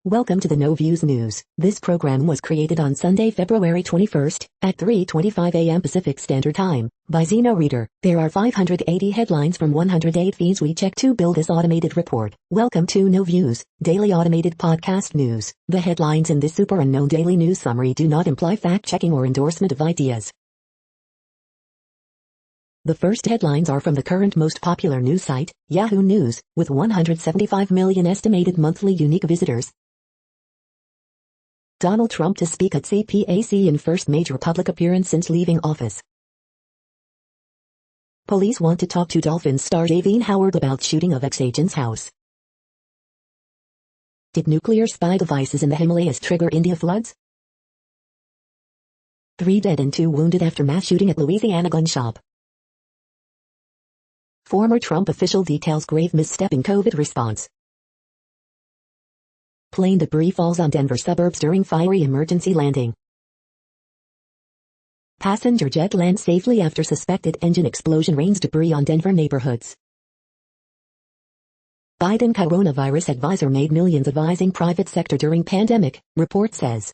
Welcome to the No Views News. This program was created on Sunday, February 21st, at 3:25 a.m. Pacific Standard Time, by Zeno Reader. There are 580 headlines from 108 feeds we check to build this automated report. Welcome to No Views, daily automated podcast news. The headlines in this super unknown daily news summary do not imply fact-checking or endorsement of ideas. The first headlines are from the current most popular news site, Yahoo News, with 175 million estimated monthly unique visitors. Donald Trump to speak at CPAC in first major public appearance since leaving office. Police want to talk to Dolphins star Javine Howard about shooting of ex-agent's house. Did nuclear spy devices in the Himalayas trigger India floods? 3 dead and 2 wounded after mass shooting at Louisiana gun shop. Former Trump official details grave misstep in COVID response. Plane debris falls on Denver suburbs during fiery emergency landing. Passenger jet lands safely after suspected engine explosion rains debris on Denver neighborhoods. Biden coronavirus advisor made millions advising private sector during pandemic, report says.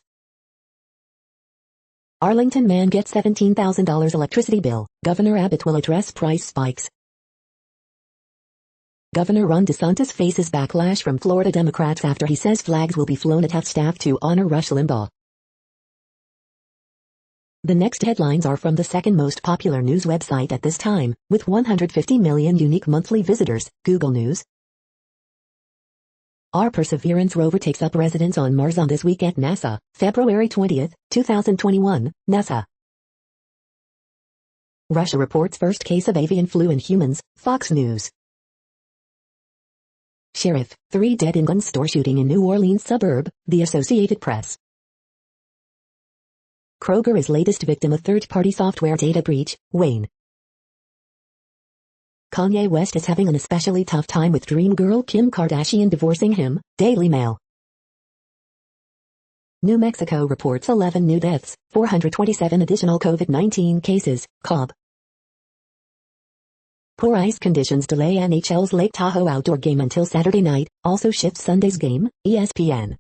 Arlington man gets $17,000 electricity bill, Governor Abbott will address price spikes. Governor Ron DeSantis faces backlash from Florida Democrats after he says flags will be flown at half-staff to honor Rush Limbaugh. The next headlines are from the second most popular news website at this time, with 150 million unique monthly visitors, Google News. Our Perseverance rover takes up residence on Mars on this week at NASA, February 20, 2021, NASA. Russia reports first case of avian flu in humans, Fox News. Sheriff, 3 dead in gun store shooting in New Orleans suburb, The Associated Press. Kroger is latest victim of third-party software data breach, Wayne. Kanye West is having an especially tough time with dream girl Kim Kardashian divorcing him, Daily Mail. New Mexico reports 11 new deaths, 427 additional COVID-19 cases, Cobb. Poor ice conditions delay NHL's Lake Tahoe outdoor game until Saturday night, also shifts Sunday's game, ESPN.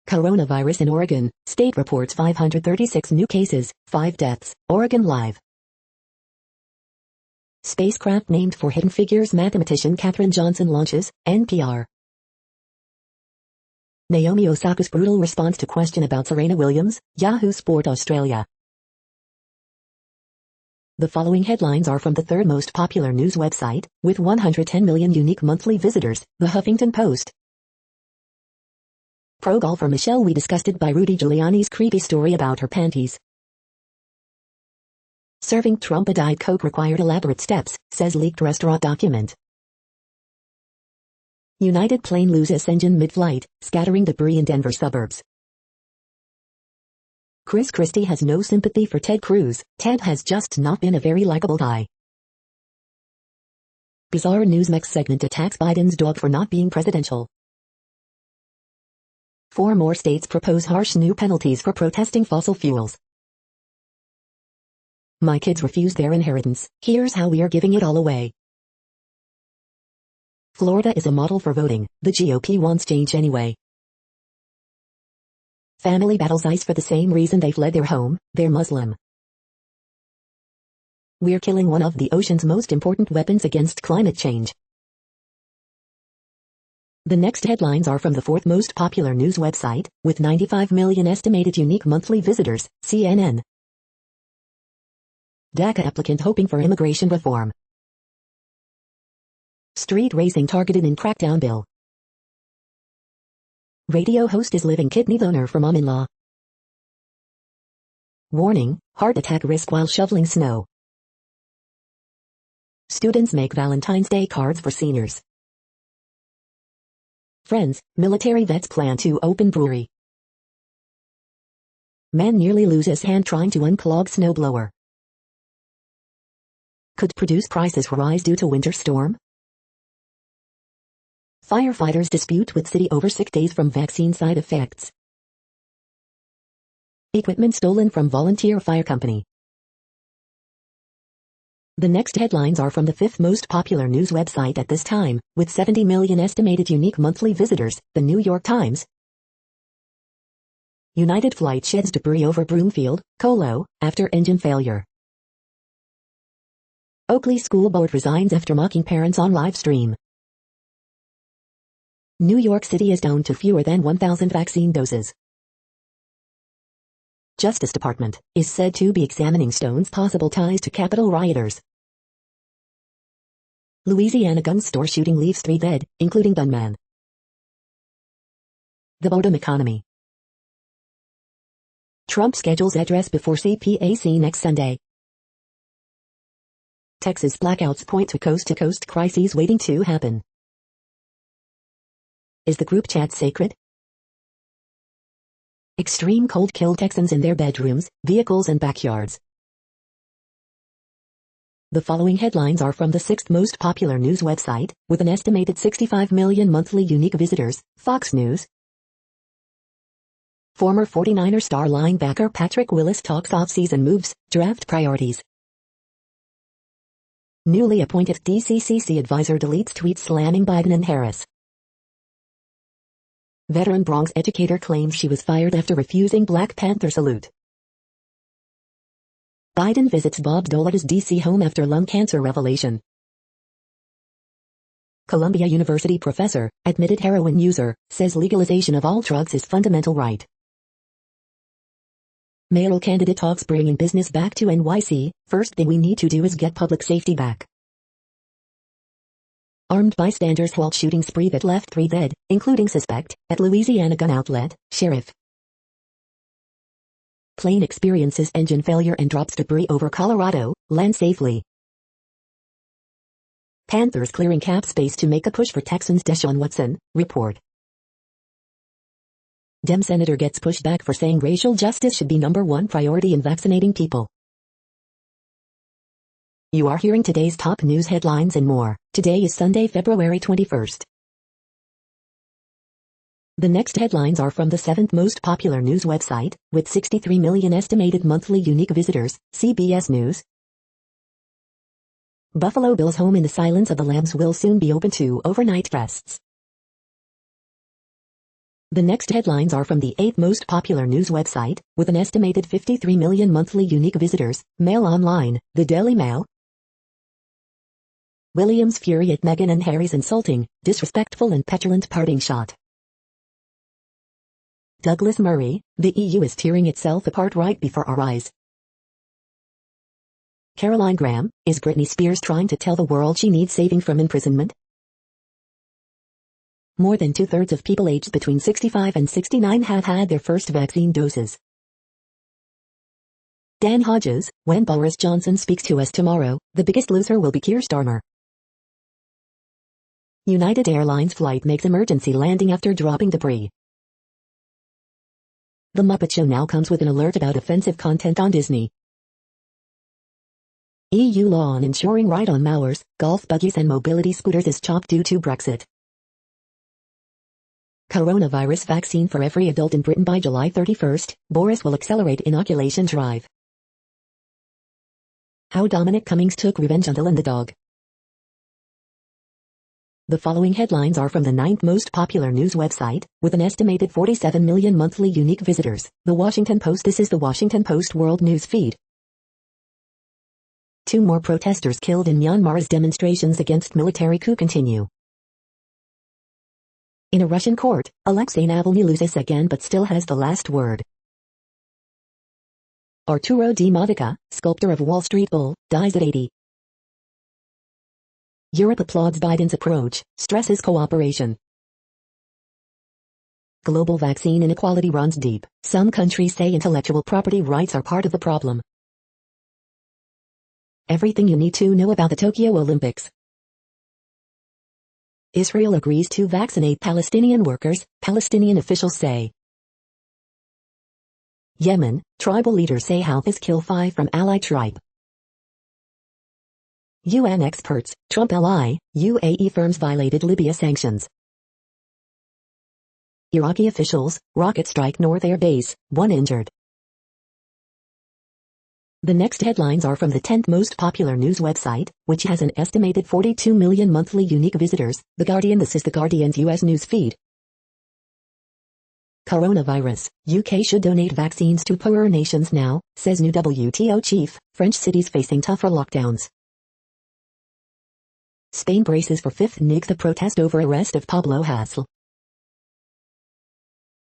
Coronavirus in Oregon, state reports 536 new cases, 5 deaths, Oregon Live. Spacecraft named for Hidden Figures mathematician Katherine Johnson launches, NPR. Naomi Osaka's brutal response to question about Serena Williams, Yahoo Sport Australia. The following headlines are from the third most popular news website, with 110 million unique monthly visitors, The Huffington Post. Pro golfer Michelle Wie disgusted by Rudy Giuliani's creepy story about her panties. Serving Trump a Diet Coke required elaborate steps, says leaked restaurant document. United plane loses engine mid-flight, scattering debris in Denver suburbs. Chris Christie has no sympathy for Ted Cruz. Ted has just not been a very likable guy. Bizarre Newsmax segment attacks Biden's dog for not being presidential. 4 more states propose harsh new penalties for protesting fossil fuels. My kids refuse their inheritance. Here's how we are giving it all away. Florida is a model for voting. The GOP wants change anyway. Family battles ICE for the same reason they fled their home, they're Muslim. We're killing one of the ocean's most important weapons against climate change. The next headlines are from the fourth most popular news website, with 95 million estimated unique monthly visitors, CNN. DACA applicant hoping for immigration reform. Street racing targeted in crackdown bill. Radio host is living kidney donor for mom-in-law. Warning, heart attack risk while shoveling snow. Students make Valentine's Day cards for seniors. Friends, military vets plan to open brewery. Man nearly loses hand trying to unclog snowblower. Could produce prices rise due to winter storm? Firefighters dispute with city over sick days from vaccine side effects. Equipment stolen from volunteer fire company. The next headlines are from the fifth most popular news website at this time, with 70 million estimated unique monthly visitors, the New York Times. United flight sheds debris over Broomfield, Colo, after engine failure. Oakley School Board resigns after mocking parents on live stream. New York City is down to fewer than 1,000 vaccine doses. Justice Department is said to be examining Stone's possible ties to Capitol rioters. Louisiana gun store shooting leaves 3 dead, including gunman. The bottom economy. Trump schedules address before CPAC next Sunday. Texas blackouts point to coast-to-coast crises waiting to happen. Is the group chat sacred? Extreme cold killed Texans in their bedrooms, vehicles and backyards. The following headlines are from the sixth most popular news website, with an estimated 65 million monthly unique visitors, Fox News. Former 49er star linebacker Patrick Willis talks off-season moves, draft priorities. Newly appointed DCCC advisor deletes tweets slamming Biden and Harris. Veteran Bronx educator claims she was fired after refusing Black Panther salute. Biden visits Bob Dole at his D.C. home after lung cancer revelation. Columbia University professor, admitted heroin user, says legalization of all drugs is fundamental right. Mayoral candidate talks bringing business back to NYC, first thing we need to do is get public safety back. Armed bystanders halt shooting spree that left 3 dead, including suspect, at Louisiana gun outlet, sheriff. Plane experiences engine failure and drops debris over Colorado, land safely. Panthers clearing cap space to make a push for Texans' Deshaun Watson, report. Dem senator gets pushback for saying racial justice should be #1 priority in vaccinating people. You are hearing today's top news headlines and more. Today is Sunday, February 21st. The next headlines are from the 7th most popular news website, with 63 million estimated monthly unique visitors, CBS News. Buffalo Bills home in the Silence of the Lambs will soon be open to overnight rests. The next headlines are from the 8th most popular news website, with an estimated 53 million monthly unique visitors, Mail Online, the Daily Mail. William's fury at Meghan and Harry's insulting, disrespectful and petulant parting shot. Douglas Murray, the EU is tearing itself apart right before our eyes. Caroline Graham, is Britney Spears trying to tell the world she needs saving from imprisonment? More than 2/3 of people aged between 65 and 69 have had their first vaccine doses. Dan Hodges, when Boris Johnson speaks to us tomorrow, the biggest loser will be Keir Starmer. United Airlines flight makes emergency landing after dropping debris. The Muppet Show now comes with an alert about offensive content on Disney. EU law on ensuring ride-on mowers, golf buggies and mobility scooters is chopped due to Brexit. Coronavirus vaccine for every adult in Britain by July 31st, Boris will accelerate inoculation drive. How Dominic Cummings took revenge on Dylan the dog. The following headlines are from the 9th most popular news website, with an estimated 47 million monthly unique visitors, The Washington Post. This is the Washington Post World News feed. 2 more protesters killed in Myanmar as demonstrations against military coup continue. In a Russian court, Alexei Navalny loses again but still has the last word. Arturo Di Modica, sculptor of Wall Street Bull, dies at 80. Europe applauds Biden's approach, stresses cooperation. Global vaccine inequality runs deep. Some countries say intellectual property rights are part of the problem. Everything you need to know about the Tokyo Olympics. Israel agrees to vaccinate Palestinian workers, Palestinian officials say. Yemen, tribal leaders say Houthis kill 5 from ally tribe. UN experts, Trump ally, UAE firms violated Libya sanctions. Iraqi officials, rocket strike North Air Base, 1 injured. The next headlines are from the 10th most popular news website, which has an estimated 42 million monthly unique visitors, The Guardian. This is The Guardian's US news feed. Coronavirus. UK should donate vaccines to poorer nations now, says new WTO chief. French cities facing tougher lockdowns. Spain braces for fifth NICTA protest over arrest of Pablo Hasél.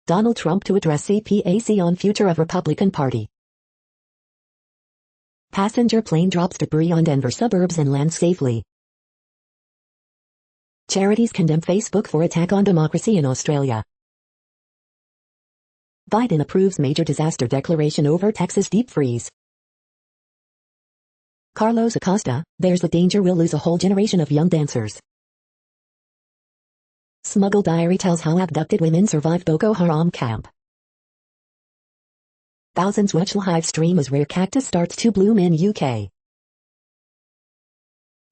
Donald Trump to address CPAC on future of Republican Party. Passenger plane drops debris on Denver suburbs and lands safely. Charities condemn Facebook for attack on democracy in Australia. Biden approves major disaster declaration over Texas deep freeze. Carlos Acosta, there's a danger we'll lose a whole generation of young dancers. Smuggled diary tells how abducted women survived Boko Haram camp. Thousands watch live stream as rare cactus starts to bloom in UK.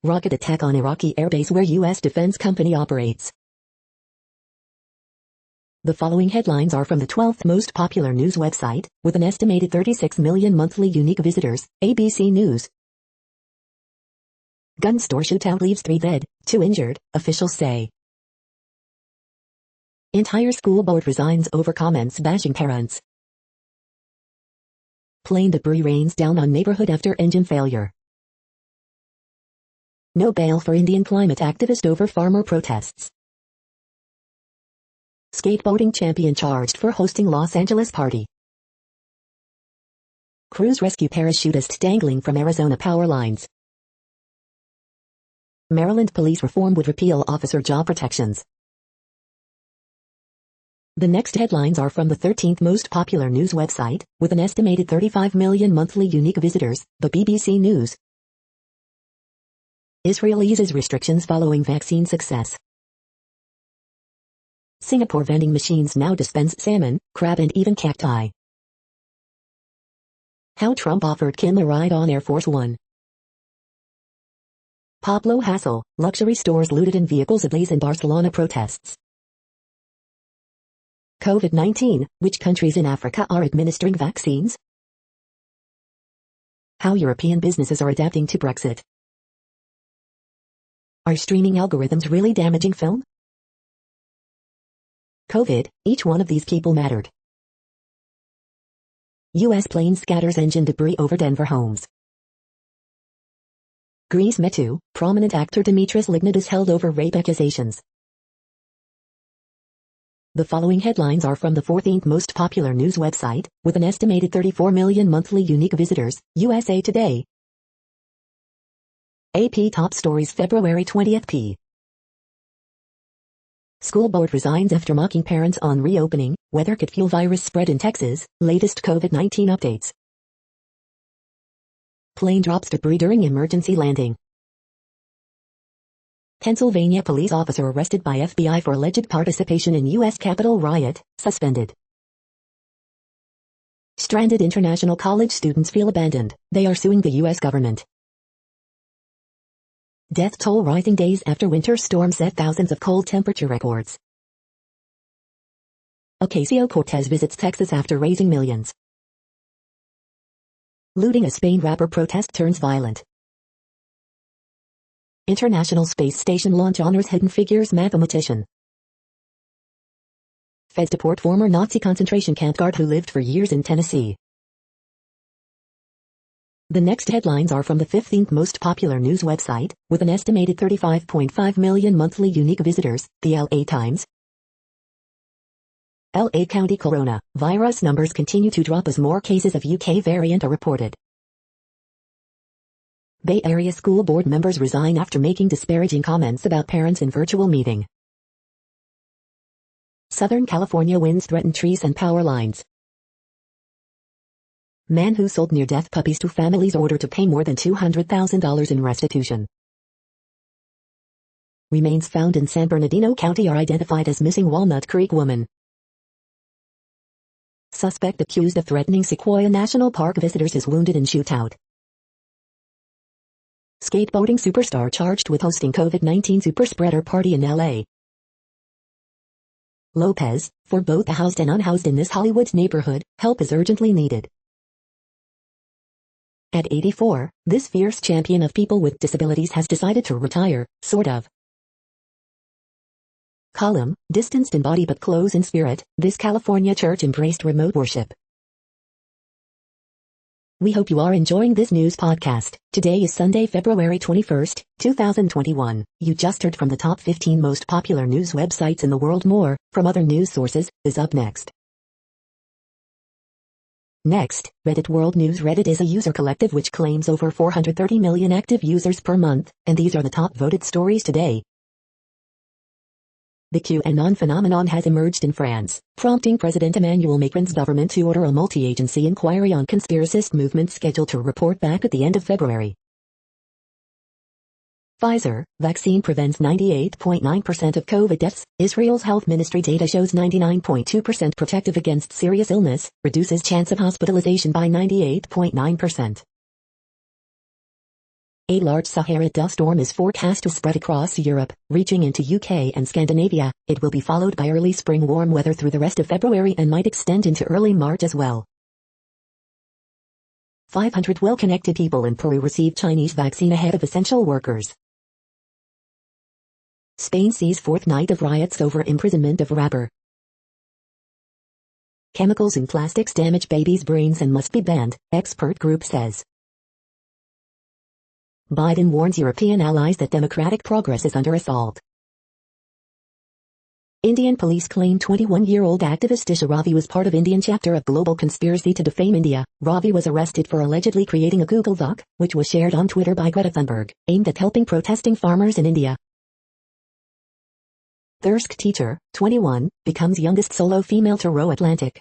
Rocket attack on Iraqi airbase where U.S. defense company operates. The following headlines are from the 12th most popular news website, with an estimated 36 million monthly unique visitors, ABC News. Gun store shootout leaves 3 dead, 2 injured, officials say. Entire school board resigns over comments bashing parents. Plane debris rains down on neighborhood after engine failure. No bail for Indian climate activist over farmer protests. Skateboarding champion charged for hosting Los Angeles party. Crews rescue parachutist dangling from Arizona power lines. Maryland police reform would repeal officer job protections. The next headlines are from the 13th most popular news website, with an estimated 35 million monthly unique visitors, the BBC News. Israel eases restrictions following vaccine success. Singapore vending machines now dispense salmon, crab and even cacti. How Trump offered Kim a ride on Air Force One. Pablo Hasél, luxury stores looted and vehicles ablaze in Barcelona protests. COVID-19, which countries in Africa are administering vaccines? How European businesses are adapting to Brexit. Are streaming algorithms really damaging film? COVID, each one of these people mattered. U.S. plane scatters engine debris over Denver homes. Greece Metu, prominent actor Dimitris Lignidis held over rape accusations. The following headlines are from the 14th most popular news website, with an estimated 34 million monthly unique visitors, USA Today. AP Top Stories February 20th p. School board resigns after mocking parents on reopening, weather could fuel virus spread in Texas, latest COVID-19 updates. Plane drops debris during emergency landing. Pennsylvania police officer arrested by FBI for alleged participation in U.S. Capitol riot, suspended. Stranded international college students feel abandoned, they are suing the U.S. government. Death toll rising days after winter storm set thousands of cold temperature records. Ocasio-Cortez visits Texas after raising millions. Looting a Spain rapper protest turns violent. International Space Station launch honors Hidden Figures mathematician. Feds deport former Nazi concentration camp guard who lived for years in Tennessee. The next headlines are from the 15th most popular news website, with an estimated 35.5 million monthly unique visitors, the LA Times. LA County coronavirus numbers continue to drop as more cases of UK variant are reported. Bay Area school board members resign after making disparaging comments about parents in virtual meeting. Southern California winds threaten trees and power lines. Man who sold near-death puppies to families ordered to pay more than $200,000 in restitution. Remains found in San Bernardino County are identified as missing Walnut Creek woman. Suspect accused of threatening Sequoia National Park visitors is wounded in shootout. Skateboarding superstar charged with hosting COVID-19 superspreader party in LA. Lopez, for both the housed and unhoused in this Hollywood neighborhood, help is urgently needed. At 84, this fierce champion of people with disabilities has decided to retire, sort of. Column, distanced in body but close in spirit, this California church embraced remote worship. We hope you are enjoying this news podcast. Today is Sunday, February 21st, 2021. You just heard from the top 15 most popular news websites in the world. More, from other news sources, is up next. Next, Reddit World News. Reddit is a user collective which claims over 430 million active users per month, and these are the top voted stories today. The QAnon phenomenon has emerged in France, prompting President Emmanuel Macron's government to order a multi-agency inquiry on conspiracist movements scheduled to report back at the end of February. Pfizer vaccine prevents 98.9% of COVID deaths. Israel's health ministry data shows 99.2% protective against serious illness, reduces chance of hospitalization by 98.9%. A large Sahara dust storm is forecast to spread across Europe, reaching into UK and Scandinavia. It will be followed by early spring warm weather through the rest of February and might extend into early March as well. 500 well-connected people in Peru receive Chinese vaccine ahead of essential workers. Spain sees fourth night of riots over imprisonment of rapper. Chemicals in plastics damage babies' brains and must be banned, expert group says. Biden warns European allies that democratic progress is under assault. Indian police claim 21-year-old activist Disha Ravi was part of Indian chapter of global conspiracy to defame India. Ravi was arrested for allegedly creating a Google Doc, which was shared on Twitter by Greta Thunberg, aimed at helping protesting farmers in India. Thirsk teacher, 21, becomes youngest solo female to row Atlantic.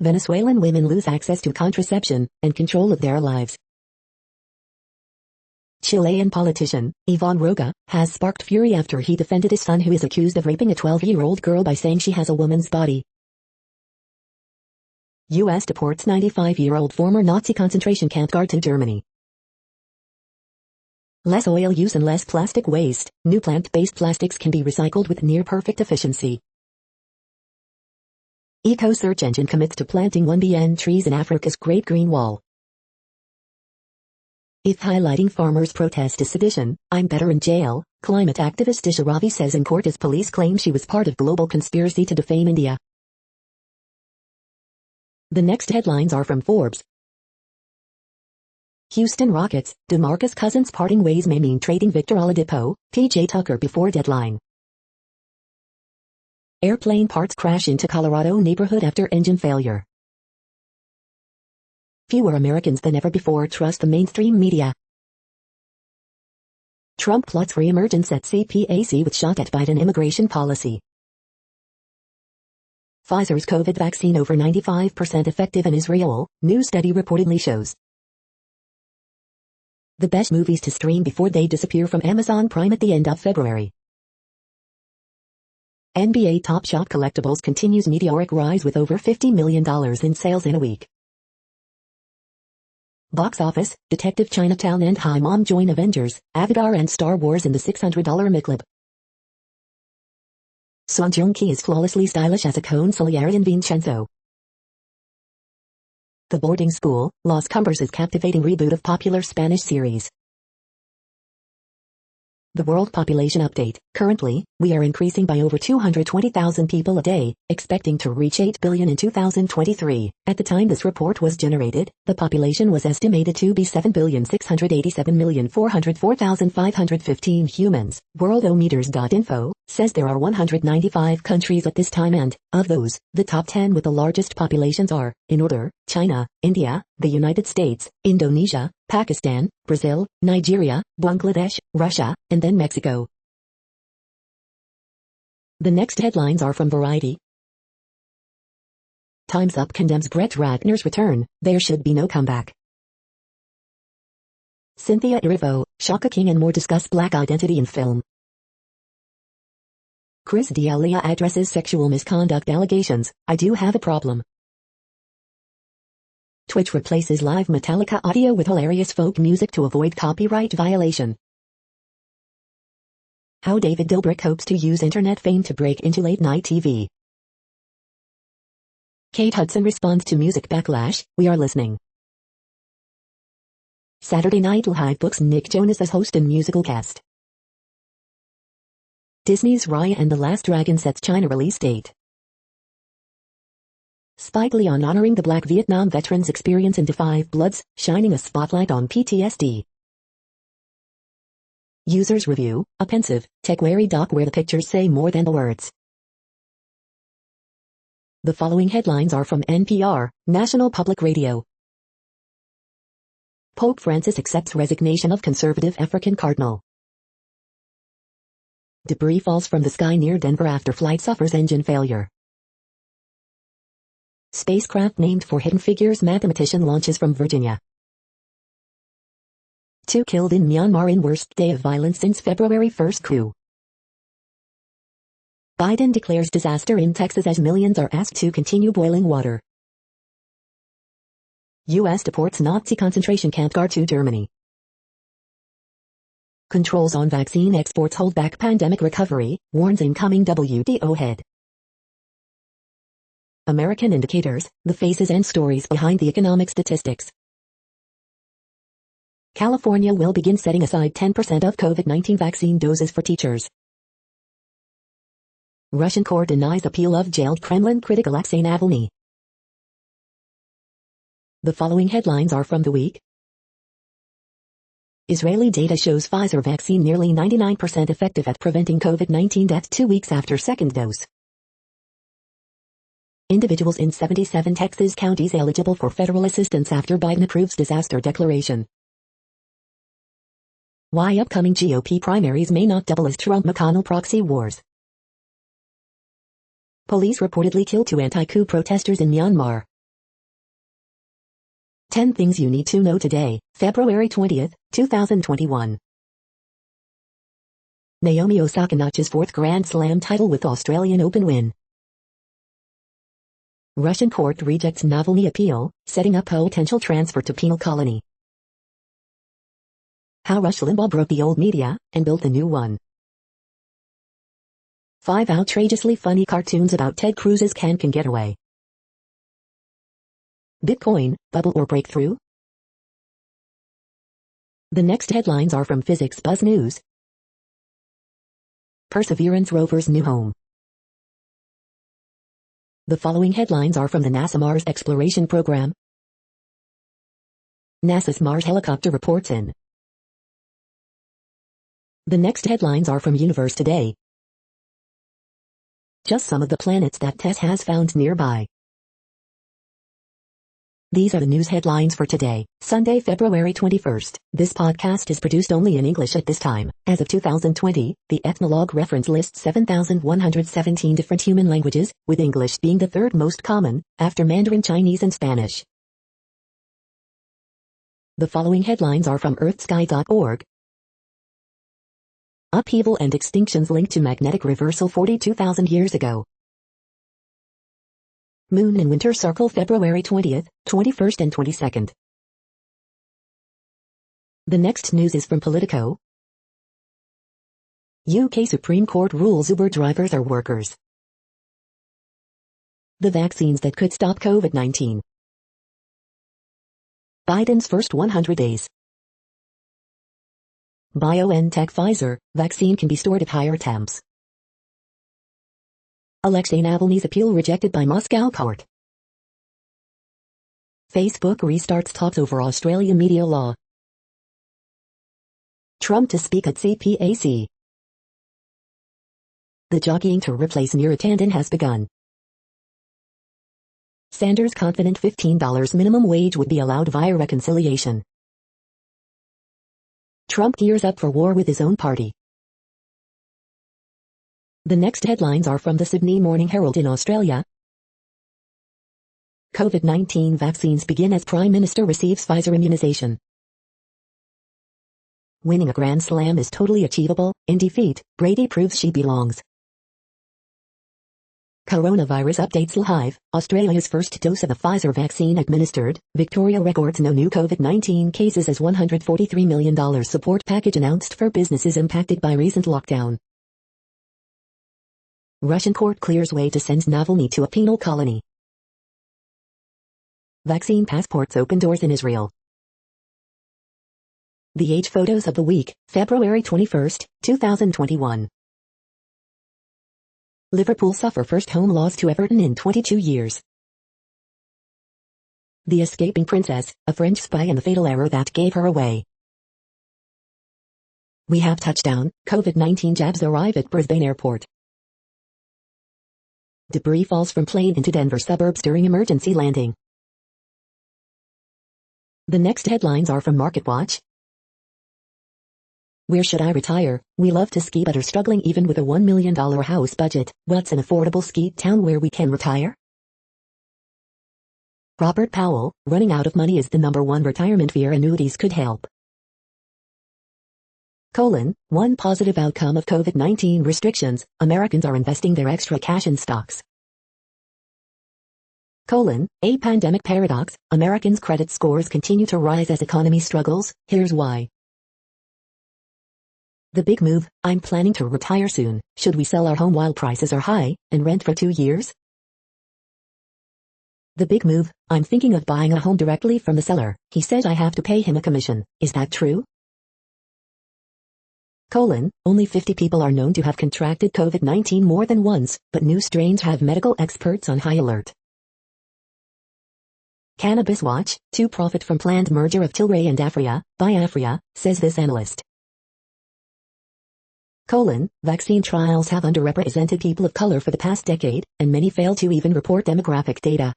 Venezuelan women lose access to contraception and control of their lives. Chilean politician, Iván Roca, has sparked fury after he defended his son who is accused of raping a 12-year-old girl by saying she has a woman's body. U.S. deports 95-year-old former Nazi concentration camp guard to Germany. Less oil use and less plastic waste. New plant-based plastics can be recycled with near-perfect efficiency. Eco search engine commits to planting 1 billion trees in Africa's Great Green Wall. If highlighting farmers' protest is sedition, I'm better in jail, climate activist Disha Ravi says in court as police claim she was part of global conspiracy to defame India. The next headlines are from Forbes. Houston Rockets, DeMarcus Cousins parting ways may mean trading Victor Oladipo, PJ Tucker before deadline. Airplane parts crash into Colorado neighborhood after engine failure. Fewer Americans than ever before trust the mainstream media. Trump plots re-emergence at CPAC with shot at Biden immigration policy. Pfizer's COVID vaccine over 95% effective in Israel, new study reportedly shows. The best movies to stream before they disappear from Amazon Prime at the end of February. NBA Top Shot Collectibles continues meteoric rise with over $50 million in sales in a week. Box office, Detective Chinatown and Hi Mom join Avengers, Avatar and Star Wars in the $600 McClub. Song Joong Ki is flawlessly stylish as a consigliere Vincenzo. The Boarding School, Los Cumbres is captivating reboot of popular Spanish series. The World Population Update. Currently, we are increasing by over 220,000 people a day, expecting to reach 8 billion in 2023. At the time this report was generated, the population was estimated to be 7,687,404,515 humans. Worldometers.info says there are 195 countries at this time and, of those, the top 10 with the largest populations are, in order, China, India, the United States, Indonesia, Pakistan, Brazil, Nigeria, Bangladesh, Russia, and then Mexico. The next headlines are from Variety. Time's Up condemns Brett Ratner's return, there should be no comeback. Cynthia Erivo, Shaka King and more discuss black identity in film. Chris D'Elia addresses sexual misconduct allegations, I do have a problem. Twitch replaces live Metallica audio with hilarious folk music to avoid copyright violation. How David Dobrik hopes to use internet fame to break into late-night TV. Kate Hudson responds to music backlash, we are listening. Saturday Night Live books Nick Jonas as host and musical guest. Disney's Raya and the Last Dragon sets China release date. Spike Lee on honoring the Black Vietnam veterans' experience into Five Bloods, shining a spotlight on PTSD. Users review, a pensive, tech-wary doc where the pictures say more than the words. The following headlines are from NPR, National Public Radio. Pope Francis accepts resignation of conservative African cardinal. Debris falls from the sky near Denver after flight suffers engine failure. Spacecraft named for Hidden Figures mathematician launches from Virginia. 2 killed in Myanmar in worst day of violence since February 1st coup. Biden declares disaster in Texas as millions are asked to continue boiling water. U.S. deports Nazi concentration camp guard to Germany. Controls on vaccine exports hold back pandemic recovery, warns incoming WTO head. American Indicators, the faces and stories behind the economic statistics. California will begin setting aside 10% of COVID-19 vaccine doses for teachers. Russian court denies appeal of jailed Kremlin critic Alexei Navalny. The following headlines are from The Week. Israeli data shows Pfizer vaccine nearly 99% effective at preventing COVID-19 death 2 weeks after second dose. Individuals in 77 Texas counties eligible for federal assistance after Biden approves disaster declaration. Why upcoming GOP primaries may not double as Trump-McConnell proxy wars. Police reportedly killed 2 anti-coup protesters in Myanmar. 10 things you need to know today, February 20, 2021. Naomi Osaka notches 4th Grand Slam title with Australian Open win. Russian court rejects Navalny appeal, setting up potential transfer to penal colony. How Rush Limbaugh broke the old media and built the new one. 5 outrageously funny cartoons about Ted Cruz's can get away. Bitcoin, bubble or breakthrough? The next headlines are from Physics Buzz News. Perseverance rover's new home. The following headlines are from the NASA Mars Exploration Program. NASA's Mars helicopter reports in. The next headlines are from Universe Today. Just some of the planets that TESS has found nearby. These are the news headlines for today, Sunday, February 21st. This podcast is produced only in English at this time. As of 2020, the Ethnologue reference lists 7,117 different human languages, with English being the 3rd most common, after Mandarin Chinese and Spanish. The following headlines are from earthsky.org. Upheaval and extinctions linked to magnetic reversal 42,000 years ago. Moon in winter circle February 20th, 21st and 22nd. The next news is from Politico. UK Supreme Court rules Uber drivers are workers. The vaccines that could stop COVID-19. Biden's first 100 days. BioNTech Pfizer, vaccine can be stored at higher temps. Alexei Navalny's appeal rejected by Moscow court. Facebook restarts talks over Australian media law. Trump to speak at CPAC. The jockeying to replace Neera Tanden has begun. Sanders confident $15 minimum wage would be allowed via reconciliation. Trump gears up for war with his own party. The next headlines are from the Sydney Morning Herald in Australia. COVID-19 vaccines begin as Prime Minister receives Pfizer immunization. Winning a Grand Slam is totally achievable. In defeat, Brady proves she belongs. Coronavirus updates live. Australia's first dose of the Pfizer vaccine administered. Victoria records no new COVID-19 cases as $143 million support package announced for businesses impacted by recent lockdown. Russian court clears way to send Navalny to a penal colony. Vaccine passports open doors in Israel. The Age Photos of the Week, February 21st, 2021. Liverpool suffer first home loss to Everton in 22 years. The Escaping Princess, a French spy and the fatal error that gave her away. We have touchdown, COVID-19 jabs arrive at Brisbane Airport. Debris falls from plane into Denver suburbs during emergency landing. The next headlines are from MarketWatch. Where should I retire? We love to ski but are struggling even with a $1 million house budget. What's an affordable ski town where we can retire? Robert Powell, running out of money is the #1 retirement fear annuities could help. One positive outcome of COVID-19 restrictions, Americans are investing their extra cash in stocks. A pandemic paradox, Americans' credit scores continue to rise as economy struggles, here's why. The big move, I'm planning to retire soon, should we sell our home while prices are high, and rent for 2 years? The big move, I'm thinking of buying a home directly from the seller, he says I have to pay him a commission, is that true? Only 50 people are known to have contracted COVID-19 more than once, but new strains have medical experts on high alert. Cannabis Watch, to profit from planned merger of Tilray and Afria, by Afria, says this analyst. Vaccine trials have underrepresented people of color for the past decade, and many fail to even report demographic data.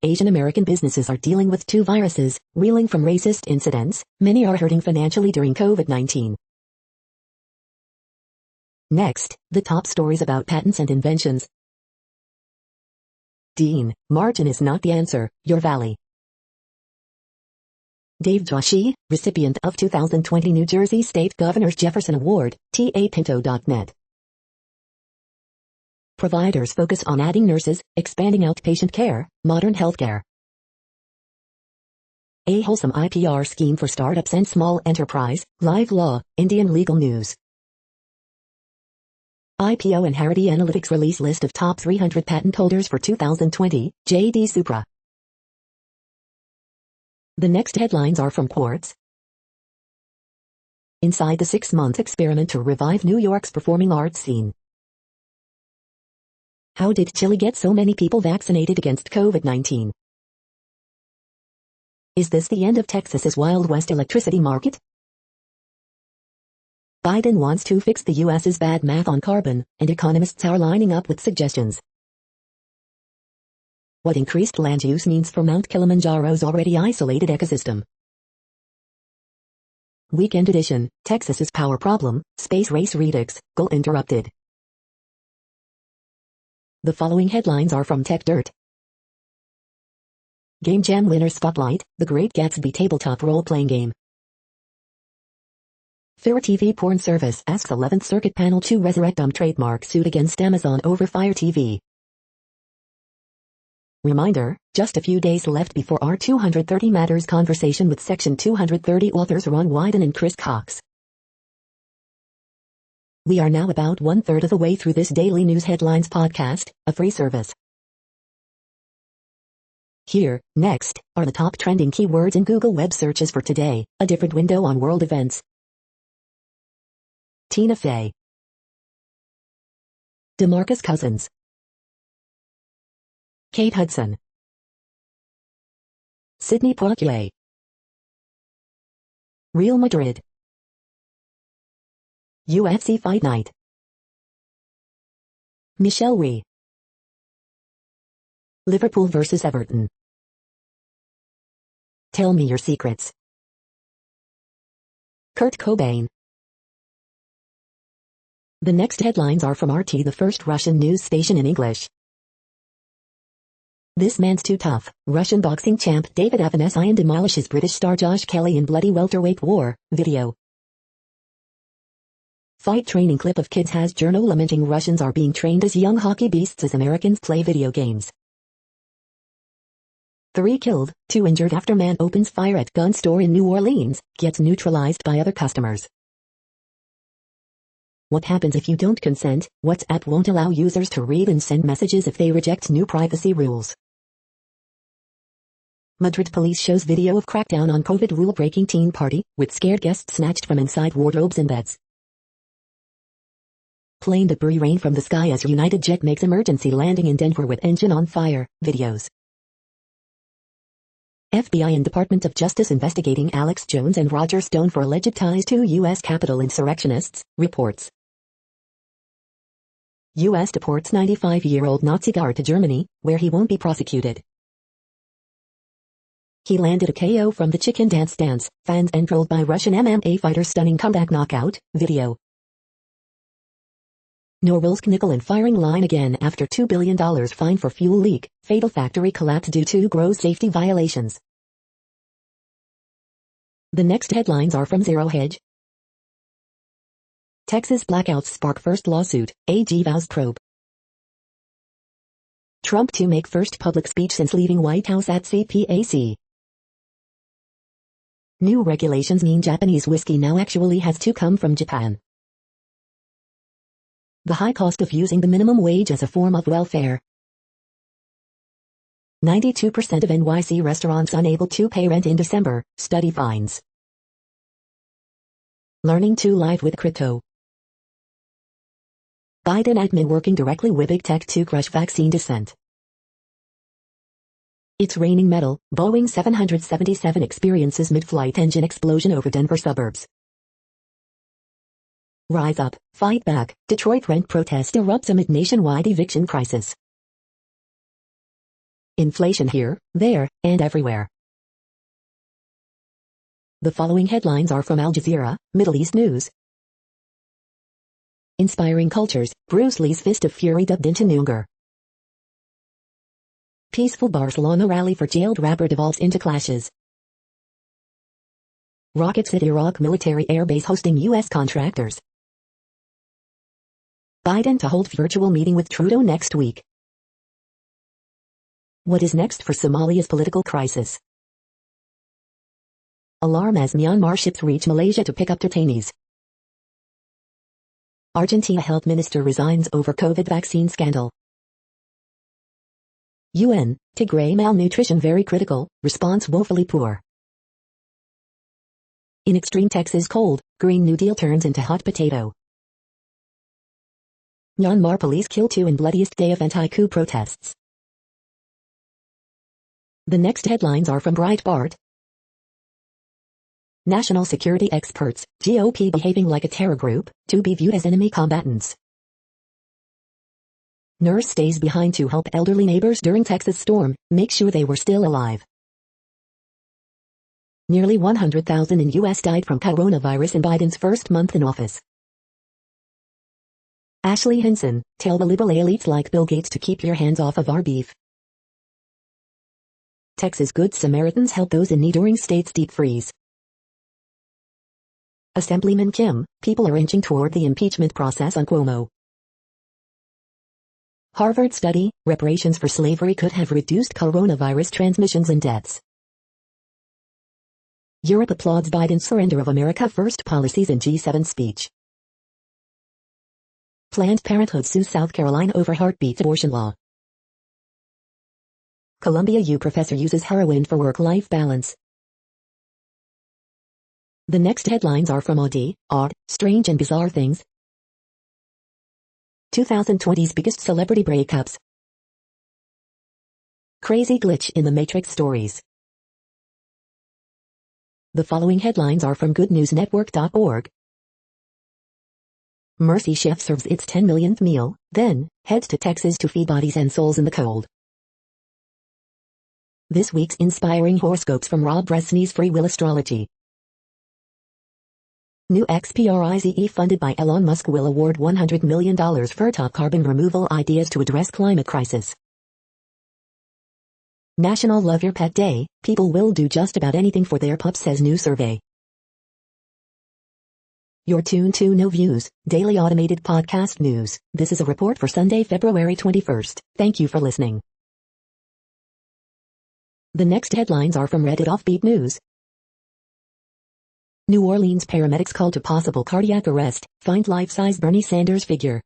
Asian American businesses are dealing with 2 viruses, reeling from racist incidents, many are hurting financially during COVID-19. Next, the top stories about patents and inventions. Dean, margin is not the answer, your valley. Dave Joshi, recipient of 2020 New Jersey State Governor's Jefferson Award, tapinto.net. Providers focus on adding nurses, expanding outpatient care, modern healthcare. A wholesome IPR scheme for startups and small enterprise, live law, Indian legal news. IPO and Harity Analytics release list of top 300 patent holders for 2020, JD Supra. The next headlines are from Quartz. Inside the 6-month experiment to revive New York's performing arts scene. How did Chile get so many people vaccinated against COVID-19? Is this the end of Texas's Wild West electricity market? Biden wants to fix the U.S.'s bad math on carbon, and economists are lining up with suggestions. What increased land use means for Mount Kilimanjaro's already isolated ecosystem. Weekend edition, Texas's power problem, space race redux, goal interrupted. The following headlines are from TechDirt. Game Jam winner spotlight, The Great Gatsby tabletop role-playing game. Fair TV porn service asks 11th Circuit panel to resurrect trademark suit against Amazon over Fire TV. Reminder, just a few days left before our 230 Matters conversation with Section 230 authors Ron Wyden and Chris Cox. We are now about 1/3 of the way through this daily news headlines podcast, a free service. Here, next, are the top trending keywords in Google web searches for today, a different window on world events. Tina Fey. DeMarcus Cousins. Kate Hudson. Sidney Poitier. Real Madrid. UFC Fight Night. Michelle Rhee. Liverpool vs Everton. Tell me your secrets. Kurt Cobain. The next headlines are from RT, the first Russian news station in English. This man's too tough. Russian boxing champ David Avanesyan demolishes British star Josh Kelly in bloody welterweight war, video. Fight training clip of kids has journal lamenting Russians are being trained as young hockey beasts as Americans play video games. 3 killed, 2 injured after man opens fire at gun store in New Orleans, gets neutralized by other customers. What happens if you don't consent? WhatsApp won't allow users to read and send messages if they reject new privacy rules. Madrid police shows video of crackdown on COVID rule-breaking teen party, with scared guests snatched from inside wardrobes and beds. Plane debris rain from the sky as United Jet makes emergency landing in Denver with engine on fire, videos. FBI and Department of Justice investigating Alex Jones and Roger Stone for alleged ties to U.S. Capitol insurrectionists, reports. U.S. deports 95-year-old Nazi guard to Germany, where he won't be prosecuted. He landed a KO from the chicken dance, fans enthralled by Russian MMA fighter's stunning comeback knockout, video. Norilsk nickel and firing line again after $2 billion fine for fuel leak, fatal factory collapse due to gross safety violations. The next headlines are from Zero Hedge. Texas blackouts spark first lawsuit, AG vows probe. Trump to make first public speech since leaving White House at CPAC. New regulations mean Japanese whiskey now actually has to come from Japan. The high cost of using the minimum wage as a form of welfare. 92% of NYC restaurants unable to pay rent in December, study finds. Learning to live with crypto. Biden admin working directly with big tech to crush vaccine dissent. It's raining metal, Boeing 777 experiences mid-flight engine explosion over Denver suburbs. Rise up, fight back, Detroit rent protest erupts amid nationwide eviction crisis. Inflation here, there, and everywhere. The following headlines are from Al Jazeera, Middle East News. Inspiring cultures, Bruce Lee's Fist of Fury dubbed into Nunger. Peaceful Barcelona rally for jailed rapper devolves into clashes. Rockets at Iraq military airbase hosting U.S. contractors. Biden to hold virtual meeting with Trudeau next week. What is next for Somalia's political crisis? Alarm as Myanmar ships reach Malaysia to pick up detainees. Argentina health minister resigns over COVID vaccine scandal. UN, Tigray malnutrition very critical, response woefully poor. In extreme Texas cold, Green New Deal turns into hot potato. Myanmar police kill 2 in bloodiest day of anti-coup protests. The next headlines are from Breitbart. National security experts, GOP behaving like a terror group, to be viewed as enemy combatants. Nurse stays behind to help elderly neighbors during Texas storm, make sure they were still alive. Nearly 100,000 in U.S. died from coronavirus in Biden's first month in office. Ashley Hinson, tell the liberal elites like Bill Gates to keep your hands off of our beef. Texas Good Samaritans help those in need during state's deep freeze. Assemblyman Kim, people are inching toward the impeachment process on Cuomo. Harvard study, reparations for slavery could have reduced coronavirus transmissions and deaths. Europe applauds Biden's surrender of America First policies in G7 speech. Planned Parenthood sues South Carolina over heartbeat abortion law. Columbia U professor uses heroin for work-life balance. The next headlines are from Odd, Strange and Bizarre Things. 2020's biggest celebrity breakups. Crazy glitch in the Matrix stories. The following headlines are from goodnewsnetwork.org. Mercy Chef serves its 10 millionth meal, then heads to Texas to feed bodies and souls in the cold. This week's inspiring horoscopes from Rob Bresney's Free Will Astrology. New XPRIZE funded by Elon Musk will award $100 million for top carbon removal ideas to address climate crisis. National Love Your Pet Day, people will do just about anything for their pup, says new survey. You're tuned to No Views, daily automated podcast news. This is a report for Sunday, February 21st. Thank you for listening. The next headlines are from Reddit Offbeat News. New Orleans paramedics called to possible cardiac arrest, find life-size Bernie Sanders figure.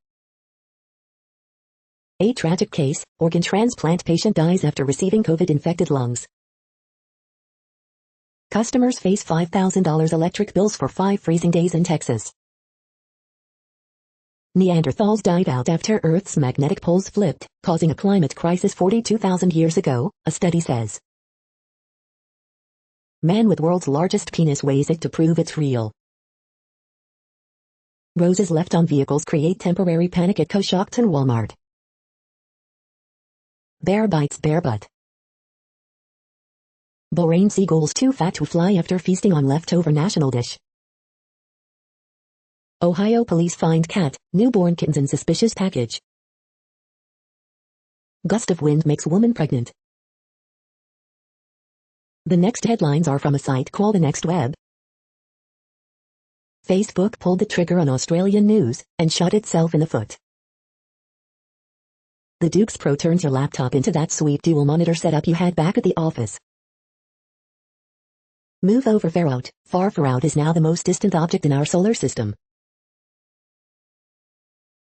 A tragic case, organ transplant patient dies after receiving COVID-infected lungs. Customers face $5,000 electric bills for 5 freezing days in Texas. Neanderthals died out after Earth's magnetic poles flipped, causing a climate crisis 42,000 years ago, a study says. Man with world's largest penis weighs it to prove it's real. Roses left on vehicles create temporary panic at Coshocton Walmart. Bear bites bear butt. Bahrain seagulls too fat to fly after feasting on leftover national dish. Ohio police find cat, newborn kittens in suspicious package. Gust of wind makes woman pregnant. The next headlines are from a site called The Next Web. Facebook pulled the trigger on Australian news and shot itself in the foot. The Dukes Pro turns your laptop into that sweet dual monitor setup you had back at the office. Move over far out. Far out is now the most distant object in our solar system.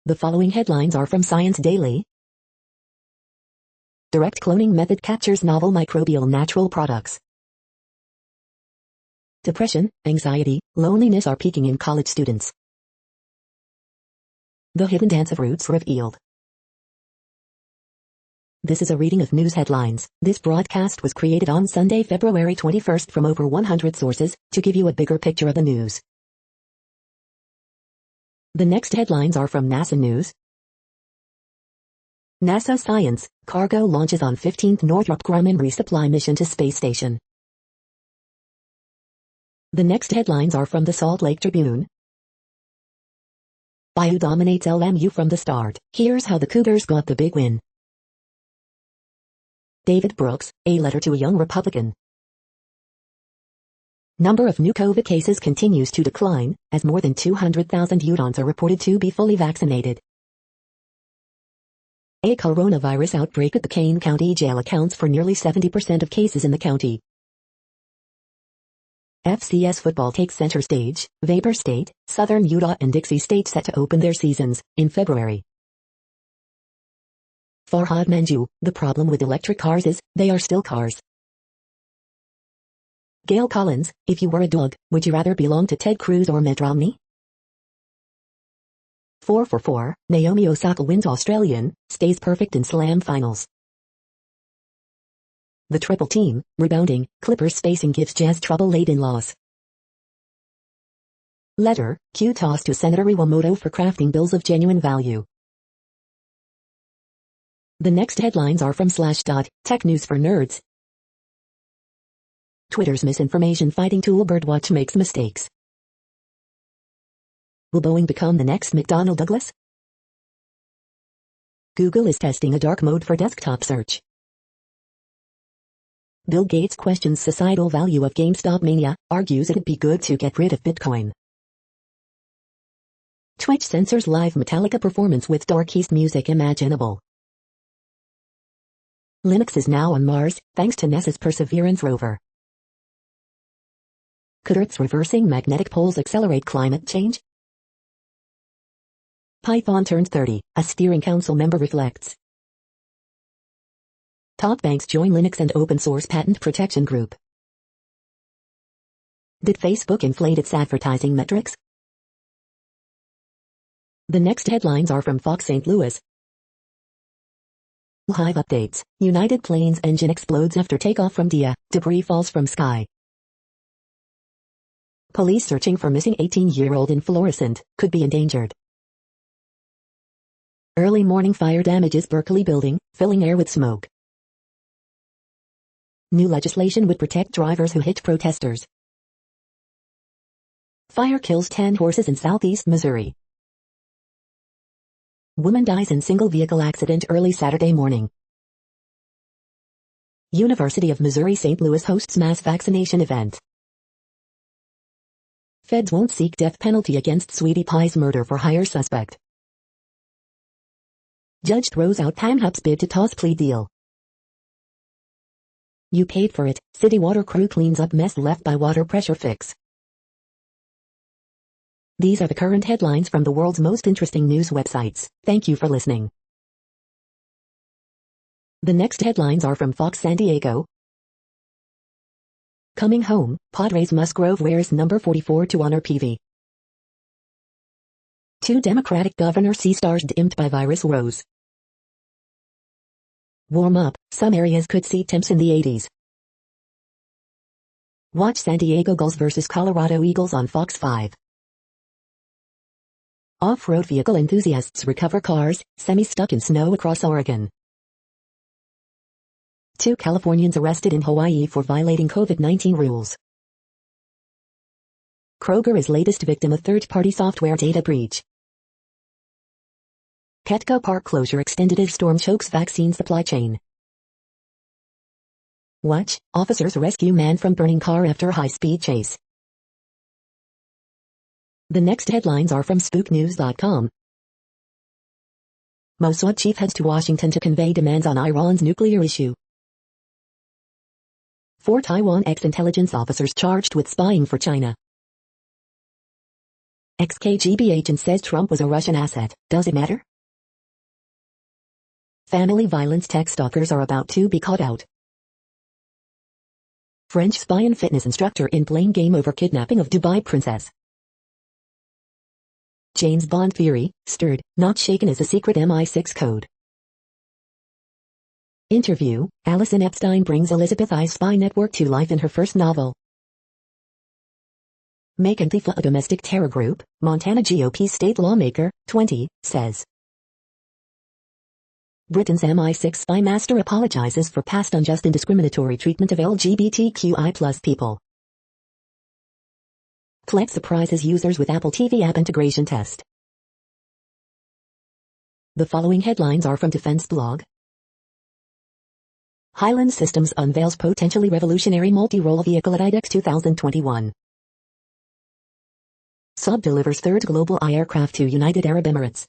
The following headlines are from Science Daily. Direct cloning method captures novel microbial natural products. Depression, anxiety, loneliness are peaking in college students. The hidden dance of roots revealed. This is a reading of news headlines. This broadcast was created on Sunday, February 21st from over 100 sources, to give you a bigger picture of the news. The next headlines are from NASA News. NASA Science, cargo launches on 15th Northrop Grumman resupply mission to space station. The next headlines are from the Salt Lake Tribune. Bayou dominates LMU from the start. Here's how the Cougars got the big win. David Brooks, a letter to a young Republican. Number of new COVID cases continues to decline, as more than 200,000 Utahns are reported to be fully vaccinated. A coronavirus outbreak at the Kane County Jail accounts for nearly 70% of cases in the county. FCS football takes center stage. Vapor State, Southern Utah and Dixie State set to open their seasons in February. Farhad Manju, the problem with electric cars is, they are still cars. Gail Collins, if you were a dog, would you rather belong to Ted Cruz or Mitt Romney? 4 for 4, Naomi Osaka wins Australian, stays perfect in Slam finals. The triple team, rebounding, Clippers spacing gives Jazz trouble late in loss. Letter, Q toss to Senator Iwamoto for crafting bills of genuine value. The next headlines are from Slashdot, tech news for nerds. Twitter's misinformation fighting tool Birdwatch makes mistakes. Will Boeing become the next McDonnell Douglas? Google is testing a dark mode for desktop search. Bill Gates questions societal value of GameStop mania, argues it'd be good to get rid of Bitcoin. Twitch censors live Metallica performance with darkest music imaginable. Linux is now on Mars, thanks to NASA's Perseverance rover. Could Earth's reversing magnetic poles accelerate climate change? Python turns 30, a steering council member reflects. Top banks join Linux and open source patent protection group. Did Facebook inflate its advertising metrics? The next headlines are from Fox St. Louis. Hive updates. United Planes engine explodes after takeoff from Dia. Debris falls from sky. Police searching for missing 18-year-old in Florissant, could be endangered. Early morning fire damages Berkeley building, filling air with smoke. New legislation would protect drivers who hit protesters. Fire kills 10 horses in southeast Missouri. Woman dies in single vehicle accident early Saturday morning. University of Missouri St. Louis hosts mass vaccination event. Feds won't seek death penalty against Sweetie Pie's murder for hire suspect. Judge throws out Pam Hup's bid to toss plea deal. You paid for it. City water crew cleans up mess left by water pressure fix. These are the current headlines from the world's most interesting news websites. Thank you for listening. The next headlines are from Fox San Diego. Coming home, Padres Musgrove wears number 44 to honor PV. 2 Democratic governor C-stars dimmed by virus woes. Warm up, some areas could see temps in the 80s. Watch San Diego Gulls vs Colorado Eagles on Fox 5. Off-road vehicle enthusiasts recover cars, semi-stuck in snow across Oregon. 2 Californians arrested in Hawaii for violating COVID-19 rules. Kroger is latest victim of third-party software data breach. Petco Park closure extended as storm chokes vaccine supply chain. Watch, officers rescue man from burning car after high-speed chase. The next headlines are from SpookNews.com. Mossad chief heads to Washington to convey demands on Iran's nuclear issue. 4 Taiwan ex-intelligence officers charged with spying for China. Ex-KGB agent says Trump was a Russian asset. Does it matter? Family violence tech stalkers are about to be caught out. French spy and fitness instructor in blame game over kidnapping of Dubai princess. James Bond theory, stirred, not shaken as a secret MI6 code. Interview, Alison Epstein brings Elizabeth I's spy network to life in her first novel. Make Antifa a domestic terror group, Montana GOP state lawmaker, 20, says. Britain's MI6 spy master apologizes for past unjust and discriminatory treatment of LGBTQI+ people. Plex surprises users with Apple TV app integration test. The following headlines are from Defense Blog. Highland Systems unveils potentially revolutionary multi-role vehicle at IDEX 2021. Saab delivers third global I aircraft to United Arab Emirates.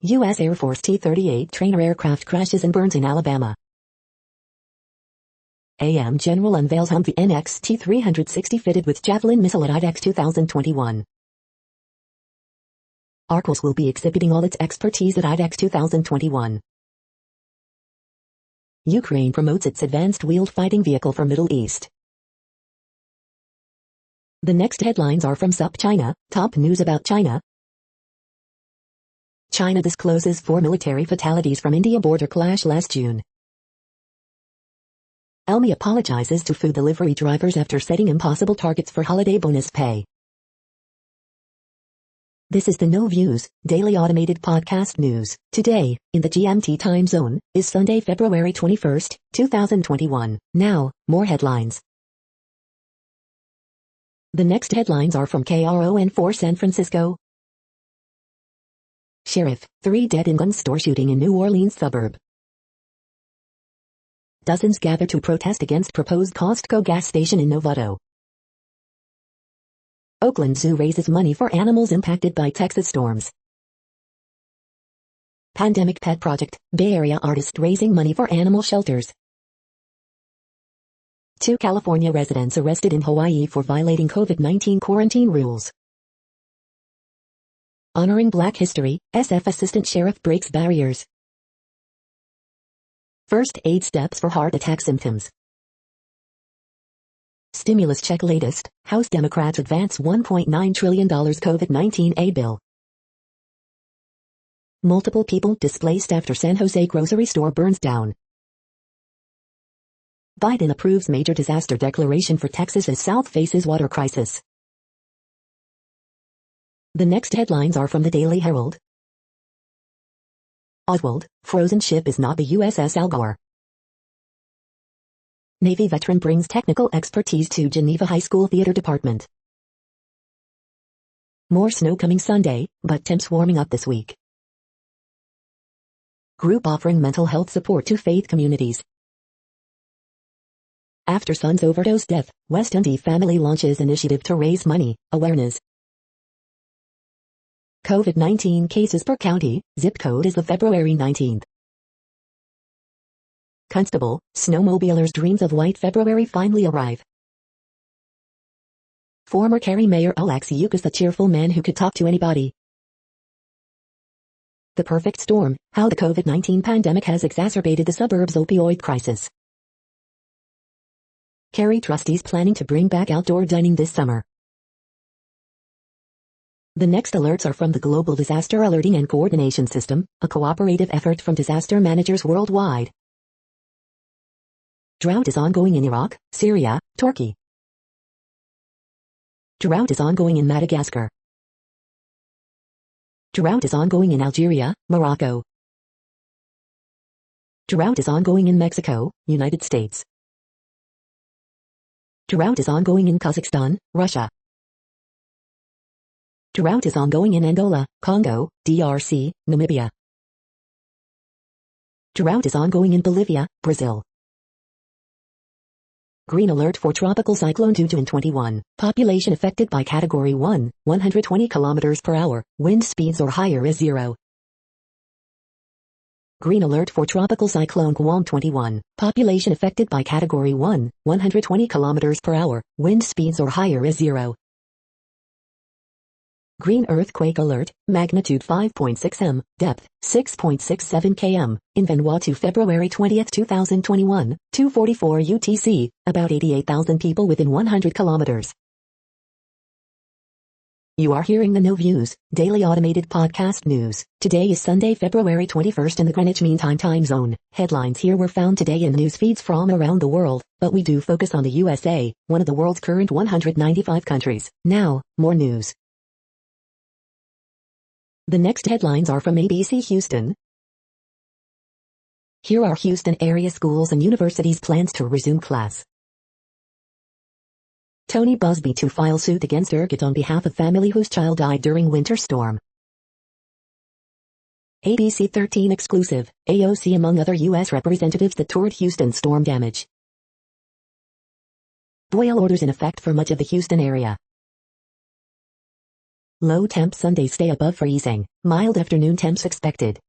U.S. Air Force T-38 trainer aircraft crashes and burns in Alabama. AM General unveils Humvee NX T-360 fitted with Javelin missile at IDEX 2021. Arcos will be exhibiting all its expertise at IDEX 2021. Ukraine promotes its advanced wheeled fighting vehicle for Middle East. The next headlines are from SupChina, top news about China. China discloses 4 military fatalities from India border clash last June. Elmi apologizes to food delivery drivers after setting impossible targets for holiday bonus pay. This is the No Views, daily automated podcast news. Today, in the GMT time zone, is Sunday, February 21st, 2021. Now, more headlines. The next headlines are from KRON4 San Francisco. Sheriff, 3 dead in gun store shooting in New Orleans suburb. Dozens gather to protest against proposed Costco gas station in Novato. Oakland Zoo raises money for animals impacted by Texas storms. Pandemic Pet Project, Bay Area artist raising money for animal shelters. 2 California residents arrested in Hawaii for violating COVID-19 quarantine rules. Honoring Black History, SF Assistant Sheriff breaks barriers. First aid steps for heart attack symptoms. Stimulus check latest, House Democrats advance $1.9 trillion COVID-19 aid bill. Multiple people displaced after San Jose grocery store burns down. Biden approves major disaster declaration for Texas as South faces water crisis. The next headlines are from the Daily Herald. Oswald, frozen ship is not the USS Al Gore. Navy veteran brings technical expertise to Geneva High School Theater Department. More snow coming Sunday, but temps warming up this week. Group offering mental health support to faith communities. After son's overdose death, West Dundee family launches initiative to raise money, awareness. COVID-19 cases per county, zip code is the February 19th. Constable, snowmobilers' dreams of white February finally arrive. Former Cary Mayor Alex Yukas, the cheerful man who could talk to anybody. The perfect storm, how the COVID-19 pandemic has exacerbated the suburbs' opioid crisis. Cary trustees planning to bring back outdoor dining this summer. The next alerts are from the Global Disaster Alerting and Coordination System, a cooperative effort from disaster managers worldwide. Drought is ongoing in Iraq, Syria, Turkey. Drought is ongoing in Madagascar. Drought is ongoing in Algeria, Morocco. Drought is ongoing in Mexico, United States. Drought is ongoing in Kazakhstan, Russia. Drought is ongoing in Angola, Congo, DRC, Namibia. Drought is ongoing in Bolivia, Brazil. Green alert for Tropical Cyclone 22 Population affected by Category 1, 120 km per hour, wind speeds or higher is 0. Green alert for Tropical Cyclone Guam 21. Population affected by Category 1, 120 km per hour, wind speeds or higher is 0. Green earthquake alert, magnitude 5.6 m, depth 6.67 km, in Vanuatu February 20, 2021, 2:44 UTC, about 88,000 people within 100 kilometers. You are hearing the No Views, daily automated podcast news. Today is Sunday, February 21st in the Greenwich Mean Time zone. Headlines here were found today in news feeds from around the world, but we do focus on the USA, one of the world's current 195 countries. Now, more news. The next headlines are from ABC Houston. Here are Houston area schools and universities' plans to resume class. Tony Busby to file suit against Urquhart on behalf of family whose child died during winter storm. ABC 13 exclusive, AOC among other U.S. representatives that toured Houston storm damage. Boil orders in effect for much of the Houston area. Low temp Sunday stay above freezing, mild afternoon temps expected.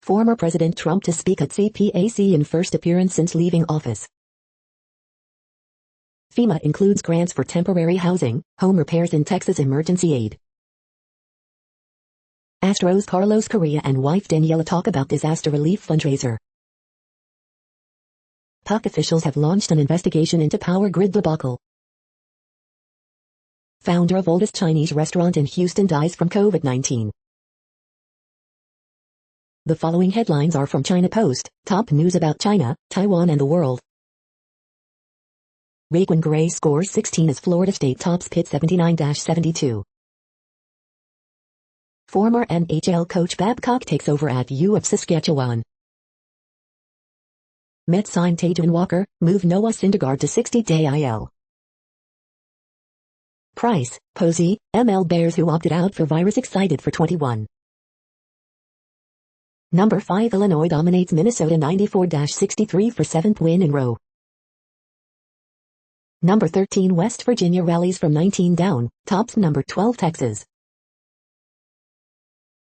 Former President Trump to speak at CPAC in first appearance since leaving office. FEMA includes grants for temporary housing, home repairs and Texas emergency aid. Astros Carlos Correa and wife Daniela talk about disaster relief fundraiser. PUC officials have launched an investigation into power grid debacle. Founder of oldest Chinese restaurant in Houston dies from COVID-19. The following headlines are from China Post, top news about China, Taiwan and the world. Raekwon Gray scores 16 as Florida State tops Pitt 79-72. Former NHL coach Babcock takes over at U of Saskatchewan. Mets sign Tajuan Walker, move Noah Syndergaard to 60-day IL. Price, Posey, ML Bears who opted out for virus excited for 21. Number 5 Illinois dominates Minnesota 94-63 for 7th win in row. Number 13 West Virginia rallies from 19 down, tops number 12 Texas.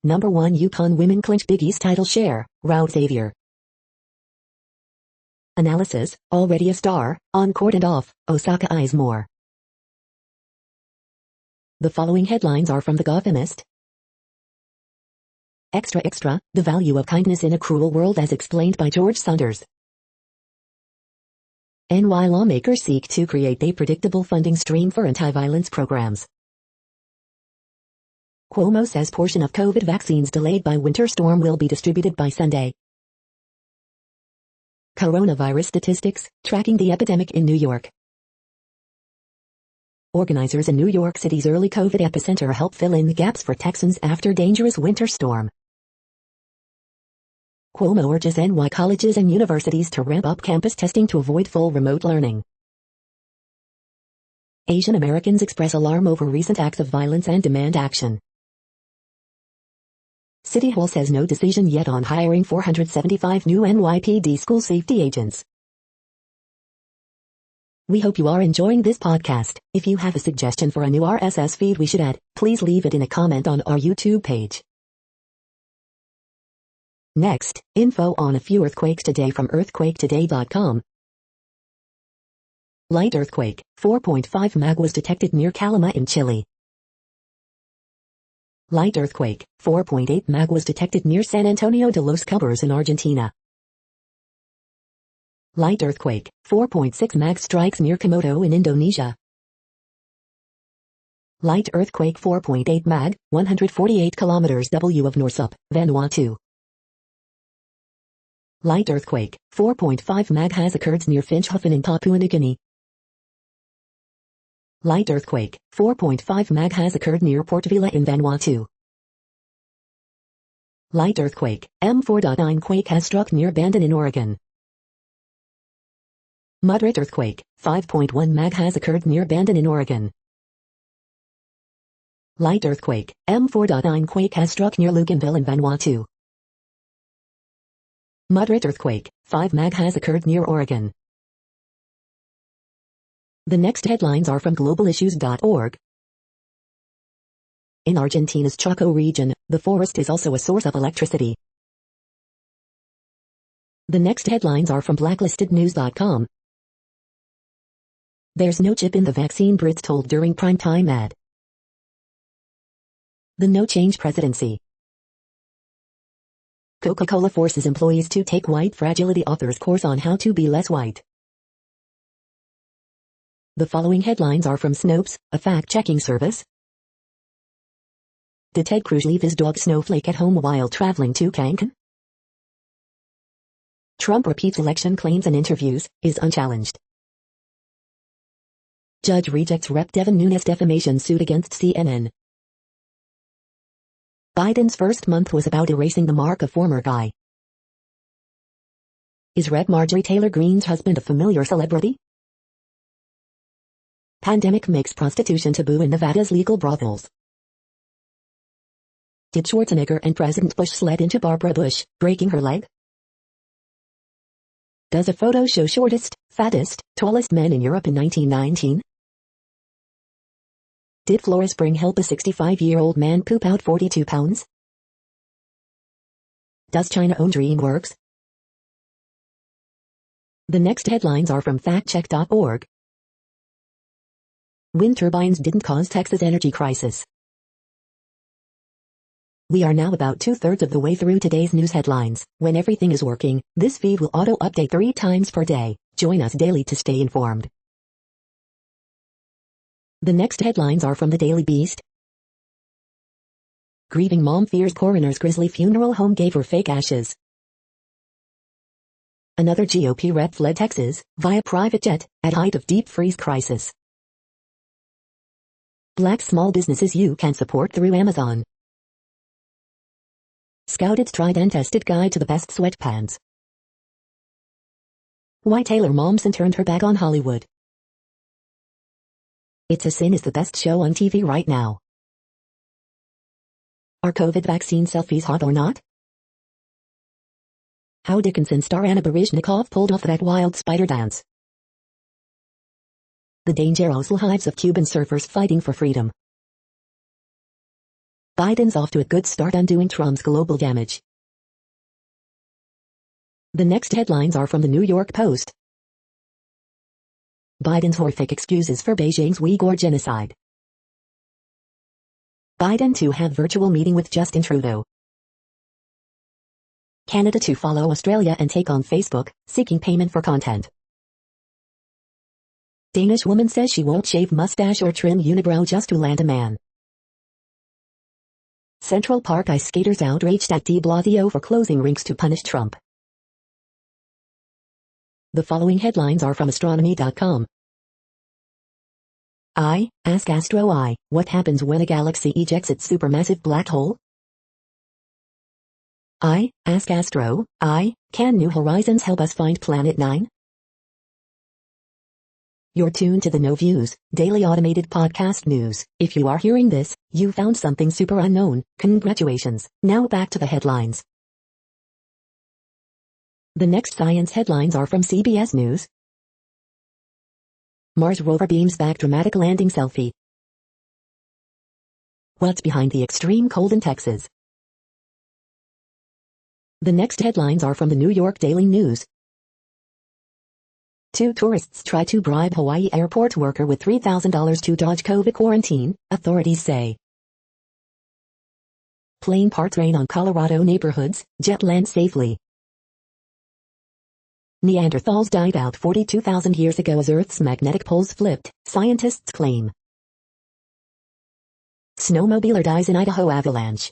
Number 1 UConn women clinch Big East title share, rout Xavier. Analysis, already a star, on court and off, Osaka eyes more. The following headlines are from The Gothamist. Extra Extra, The Value of Kindness in a Cruel World as explained by George Saunders. NY lawmakers seek to create a predictable funding stream for anti-violence programs. Cuomo says portion of COVID vaccines delayed by winter storm will be distributed by Sunday. Coronavirus statistics, tracking the epidemic in New York. Organizers in New York City's early COVID epicenter help fill in the gaps for Texans after dangerous winter storm. Cuomo urges NY colleges and universities to ramp up campus testing to avoid full remote learning. Asian Americans express alarm over recent acts of violence and demand action. City Hall says no decision yet on hiring 475 new NYPD school safety agents. We hope you are enjoying this podcast. If you have a suggestion for a new RSS feed we should add, please leave it in a comment on our YouTube page. Next, info on a few earthquakes today from earthquaketoday.com. Light earthquake, 4.5 mag was detected near Calama in Chile. Light earthquake, 4.8 mag was detected near San Antonio de los Cobres in Argentina. Light earthquake, 4.6 mag strikes near Komodo in Indonesia. Light earthquake 4.8 mag, 148 kilometers W of Norsup, Vanuatu. Light earthquake, 4.5 mag has occurred near Finschhofen in Papua New Guinea. Light earthquake, 4.5 mag has occurred near Port Vila in Vanuatu. Light earthquake, M4.9 quake has struck near Bandon in Oregon. Moderate earthquake, 5.1 mag has occurred near Bandon in Oregon. Light earthquake, M4.9 quake has struck near Luganville in Vanuatu. Moderate earthquake, 5 mag has occurred near Oregon. The next headlines are from globalissues.org. In Argentina's Chaco region, the forest is also a source of electricity. The next headlines are from blacklistednews.com. There's no chip in the vaccine, Brits told during primetime ad. The No Change presidency. Coca-Cola forces employees to take white fragility author's course on how to be less white. The following headlines are from Snopes, a fact-checking service. Did Ted Cruz leave his dog Snowflake at home while traveling to Cancun? Trump repeats election claims and interviews, is unchallenged. Judge rejects Rep. Devin Nunes defamation suit against CNN. Biden's first month was about erasing the mark of former guy. Is Rep. Marjorie Taylor Greene's husband a familiar celebrity? Pandemic makes prostitution taboo in Nevada's legal brothels. Did Schwarzenegger and President Bush sled into Barbara Bush, breaking her leg? Does a photo show shortest, fattest, tallest men in Europe in 1919? Did Flora Spring help a 65-year-old man poop out 42 pounds? Does China own DreamWorks? The next headlines are from factcheck.org. Wind turbines didn't cause Texas energy crisis. We are now about 2/3 of the way through today's news headlines. When everything is working, this feed will auto-update 3 times per day. Join us daily to stay informed. The next headlines are from the Daily Beast. Grieving mom fears coroner's grisly funeral home gave her fake ashes. Another GOP rep fled Texas, via private jet, at height of deep freeze crisis. Black small businesses you can support through Amazon. Scouted's tried and tested guide to the best sweatpants. Why Taylor Momsen turned her back on Hollywood. It's a Sin is the best show on TV right now. Are COVID vaccine selfies hot or not? How Dickinson star Anna Baryshnikov pulled off that wild spider dance. The dangerous lives of Cuban surfers fighting for freedom. Biden's off to a good start undoing Trump's global damage. The next headlines are from the New York Post. Biden's horrific excuses for Beijing's Uyghur genocide. Biden to have virtual meeting with Justin Trudeau. Canada to follow Australia and take on Facebook, seeking payment for content. Danish woman says she won't shave mustache or trim unibrow just to land a man. Central Park ice skaters outraged at de Blasio for closing rinks to punish Trump. The following headlines are from astronomy.com. Ask Astro what happens when a galaxy ejects its supermassive black hole? Ask Astro, can New Horizons help us find Planet 9? You're tuned to the No Views, daily automated podcast news. If you are hearing this, you found something super unknown. Congratulations. Now back to the headlines. The next science headlines are from CBS News. Mars rover beams back dramatic landing selfie. What's behind the extreme cold in Texas? The next headlines are from the New York Daily News. 2 tourists try to bribe Hawaii airport worker with $3,000 to dodge COVID quarantine, authorities say. Plane parts rain on Colorado neighborhoods, jet lands safely. Neanderthals died out 42,000 years ago as Earth's magnetic poles flipped, scientists claim. Snowmobiler dies in Idaho avalanche.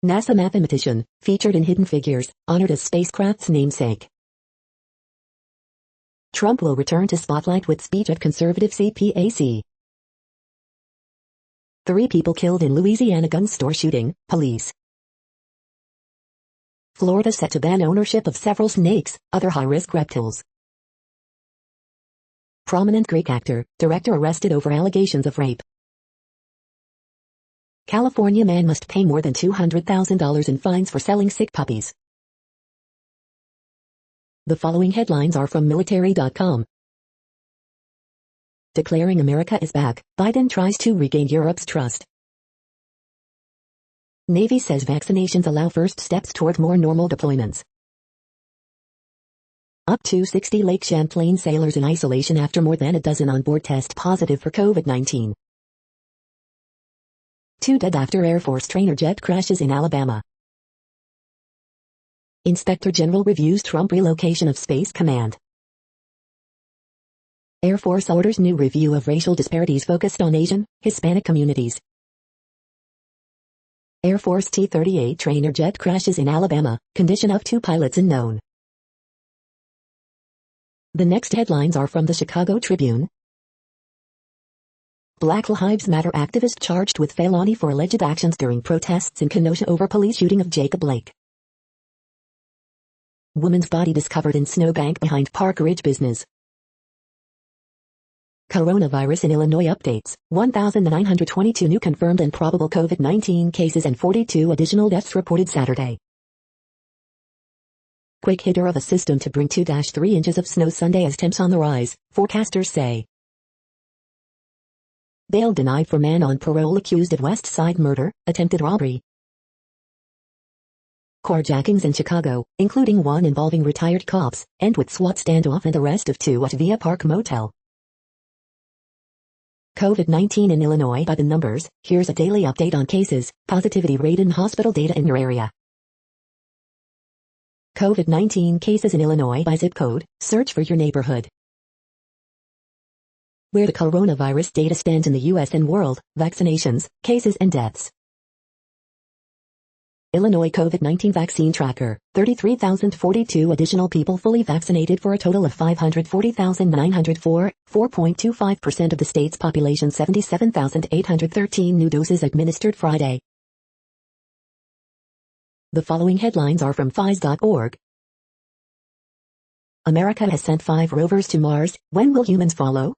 NASA mathematician, featured in Hidden Figures, honored as spacecraft's namesake. Trump will return to spotlight with speech at conservative CPAC. 3 people killed in Louisiana gun store shooting, police. Florida set to ban ownership of several snakes, other high-risk reptiles. Prominent Greek actor, director arrested over allegations of rape. California man must pay more than $200,000 in fines for selling sick puppies. The following headlines are from military.com. Declaring America is back, Biden tries to regain Europe's trust. Navy says vaccinations allow first steps toward more normal deployments. Up to 60 Lake Champlain sailors in isolation after more than a dozen on board test positive for COVID-19. 2 dead after Air Force trainer jet crashes in Alabama. Inspector General reviews Trump relocation of Space Command. Air Force orders new review of racial disparities focused on Asian, Hispanic communities. Air Force T-38 trainer jet crashes in Alabama, condition of 2 pilots unknown. The next headlines are from the Chicago Tribune. Black Lives Matter activist charged with felony for alleged actions during protests in Kenosha over police shooting of Jacob Blake. Woman's body discovered in snowbank behind Park Ridge business. Coronavirus in Illinois updates, 1,922 new confirmed and probable COVID-19 cases and 42 additional deaths reported Saturday. Quick hitter of a system to bring 2-3 inches of snow Sunday as temps on the rise, forecasters say. Bail denied for man on parole accused of West Side murder, attempted robbery. Carjackings in Chicago, including one involving retired cops, end with SWAT standoff and arrest of 2 at Via Park Motel. COVID-19 in Illinois by the numbers, here's a daily update on cases, positivity rate and hospital data in your area. COVID-19 cases in Illinois by zip code, search for your neighborhood. Where the coronavirus data stands in the U.S. and world, vaccinations, cases and deaths. Illinois COVID-19 vaccine tracker, 33,042 additional people fully vaccinated for a total of 540,904, 4.25% of the state's population. 77,813 new doses administered Friday. The following headlines are from phys.org. America has sent 5 rovers to Mars, when will humans follow?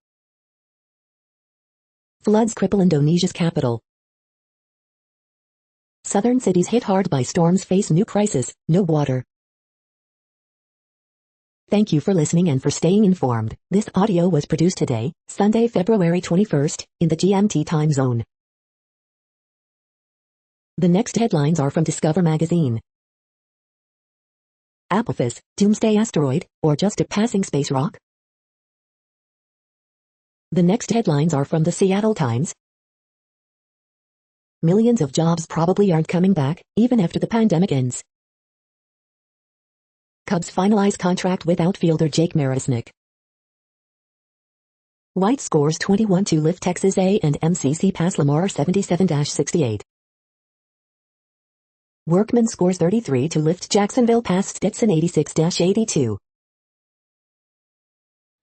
Floods cripple Indonesia's capital. Southern cities hit hard by storms face new crisis, no water. Thank you for listening and for staying informed. This audio was produced today, Sunday, February 21st, in the GMT time zone. The next headlines are from Discover magazine. Apophis, doomsday asteroid, or just a passing space rock? The next headlines are from the Seattle Times. Millions of jobs probably aren't coming back, even after the pandemic ends. Cubs finalize contract with outfielder Jake Marisnick. White scores 21 to lift Texas A&M past Lamar 77-68. Workman scores 33 to lift Jacksonville past Stetson 86-82.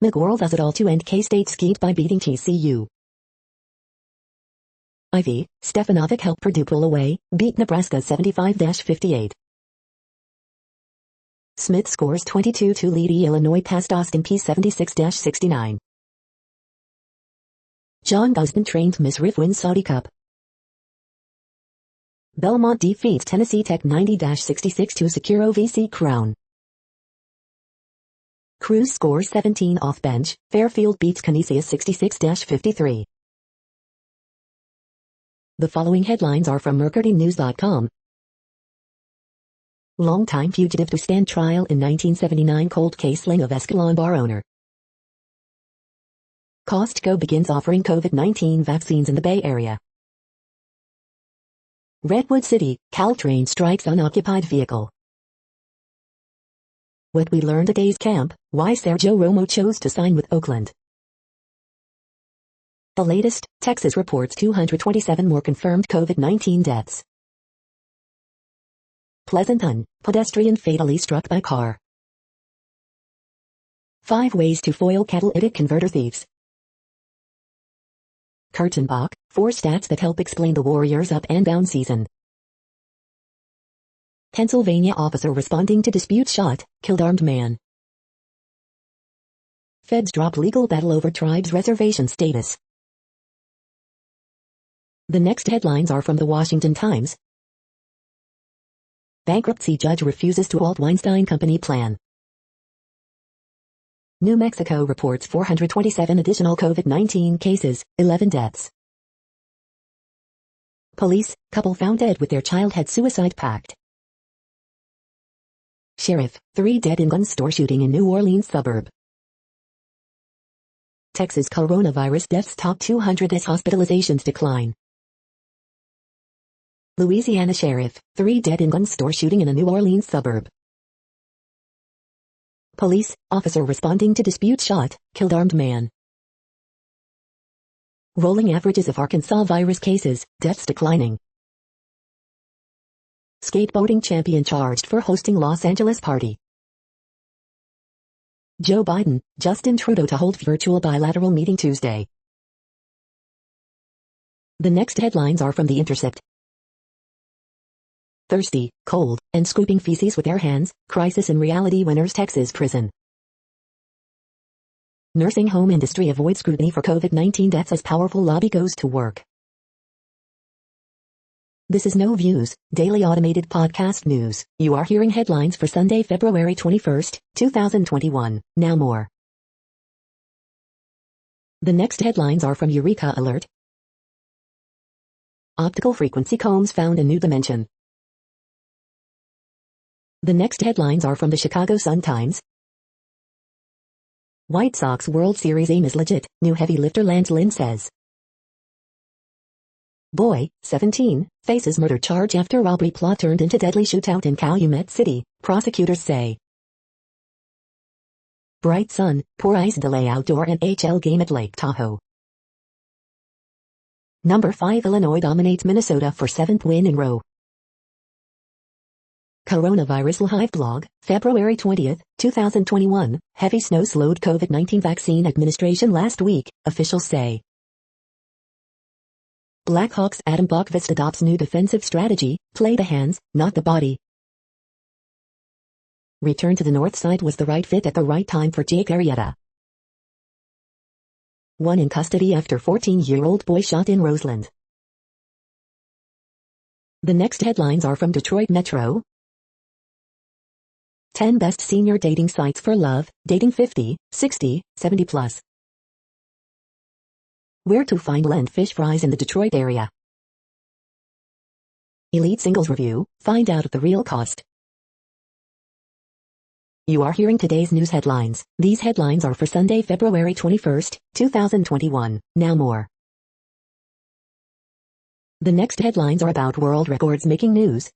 McGuirl does it all to end K-State skeet by beating TCU. Ivy, Stefanovic helped Purdue pull away, beat Nebraska 75-58. Smith scores 22 to lead Illinois past Austin P 76-69. John Gustin trained Miss Riff wins Saudi Cup. Belmont defeats Tennessee Tech 90-66 to secure OVC crown. Cruz scores 17 off bench, Fairfield beats Canisius 66-53. The following headlines are from MercuryNews.com. Longtime fugitive to stand trial in 1979 cold case slaying of Escalon bar owner. Costco begins offering COVID-19 vaccines in the Bay Area. Redwood City, Caltrain strikes unoccupied vehicle. What we learned at A's camp, why Sergio Romo chose to sign with Oakland. The latest, Texas reports 227 more confirmed COVID-19 deaths. Pleasanton, pedestrian fatally struck by car. 5 ways to foil catalytic converter thieves. Kurtenbach, 4 stats that help explain the Warriors' up and down season. Pennsylvania officer responding to dispute shot, killed armed man. Feds drop legal battle over tribes' reservation status. The next headlines are from the Washington Times. Bankruptcy judge refuses to halt Weinstein Company plan. New Mexico reports 427 additional COVID-19 cases, 11 deaths. Police, couple found dead with their child had suicide pact. Sheriff, 3 dead in gun store shooting in New Orleans suburb. Texas coronavirus deaths top 200 as hospitalizations decline. Louisiana sheriff, 3 dead in gun store shooting in a New Orleans suburb. Police, officer responding to dispute shot, killed armed man. Rolling averages of Arkansas virus cases, deaths declining. Skateboarding champion charged for hosting Los Angeles party. Joe Biden, Justin Trudeau to hold virtual bilateral meeting Tuesday. The next headlines are from The Intercept. Thirsty, cold, and scooping feces with their hands, crisis in reality winners Texas prison. Nursing home industry avoids scrutiny for COVID-19 deaths as powerful lobby goes to work. This is No Views, daily automated podcast news. You are hearing headlines for Sunday, February 21st, 2021. Now more. The next headlines are from Eureka Alert. Optical frequency combs found a new dimension. The next headlines are from the Chicago Sun-Times. White Sox World Series aim is legit, new heavy lifter Lance Lynn says. Boy, 17, faces murder charge after robbery plot turned into deadly shootout in Calumet City, prosecutors say. Bright sun, poor ice delay outdoor NHL game at Lake Tahoe. Number 5 Illinois dominates Minnesota for 7th win in row. Coronavirus Live blog, February 20, 2021, heavy snow slowed COVID-19 vaccine administration last week, officials say. Blackhawks Adam Bachvist adopts new defensive strategy, play the hands, not the body. Return to the north side was the right fit at the right time for Jake Arrieta. One in custody after 14-year-old boy shot in Roseland. The next headlines are from Detroit Metro. 10 best senior dating sites for love, dating 50, 60, 70 plus. Where to find Lent fish fries in the Detroit area. Elite Singles Review, find out at the real cost. You are hearing today's news headlines. These headlines are for Sunday, February 21st, 2021. Now more. The next headlines are about world records making news.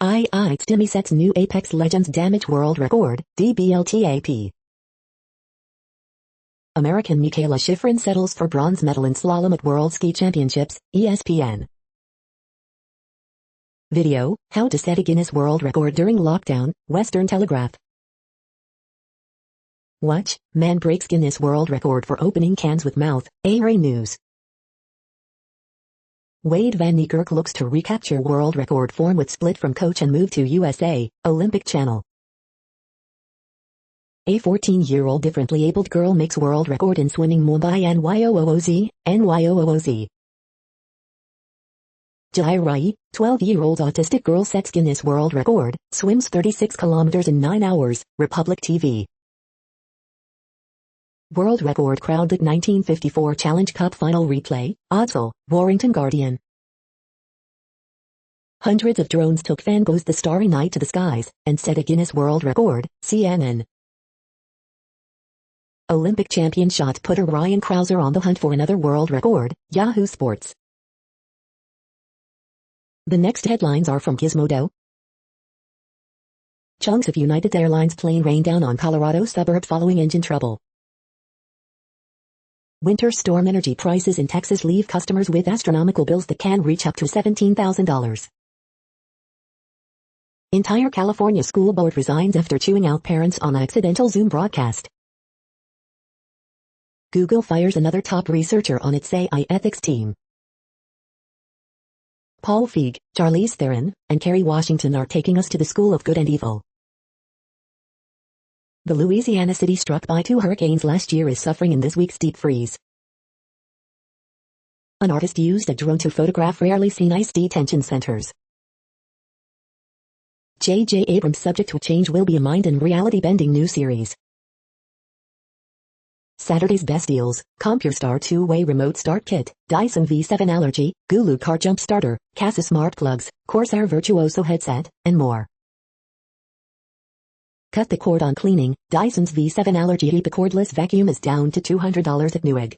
UTC.mp4 sets new Apex Legends damage world record, DBLTAP. American Michaela Schifrin settles for bronze medal in slalom at World Ski Championships, ESPN. Video, how to set a Guinness World Record during lockdown, Western Telegraph. Watch, man breaks Guinness World Record for opening cans with mouth, ARA News. Wade Van Niekerk looks to recapture world record form with split from coach and move to USA, Olympic Channel. A 14-year-old differently abled girl makes world record in swimming Mumbai NYOOZ. Jai Rai, 12-year-old autistic girl sets Guinness World Record, swims 36 kilometers in 9 hours, Republic TV. World record crowd at 1954 Challenge Cup final replay, Odsal, Warrington Guardian. Hundreds of drones took Van Gogh's The Starry Night to the skies, and set a Guinness World Record, CNN. Olympic champion shot putter Ryan Krauser on the hunt for another world record, Yahoo Sports. The next headlines are from Gizmodo. Chunks of United Airlines plane rain down on Colorado suburb following engine trouble. Winter storm energy prices in Texas leave customers with astronomical bills that can reach up to $17,000. Entire California school board resigns after chewing out parents on accidental Zoom broadcast. Google fires another top researcher on its AI ethics team. Paul Feig, Charlize Theron, and Kerry Washington are taking us to the school of good and evil. The Louisiana city struck by 2 hurricanes last year is suffering in this week's deep freeze. An artist used a drone to photograph rarely seen ICE detention centers. J.J. Abrams' Subject to Change will be a mind and reality-bending new series. Saturday's best deals: CompuStar 2-way remote start kit, Dyson V7 allergy, Gulu car jump starter, Casa smart plugs, Corsair Virtuoso headset, and more. Cut the cord on cleaning. Dyson's V7 allergy HEPA cordless vacuum is down to $200 at Newegg.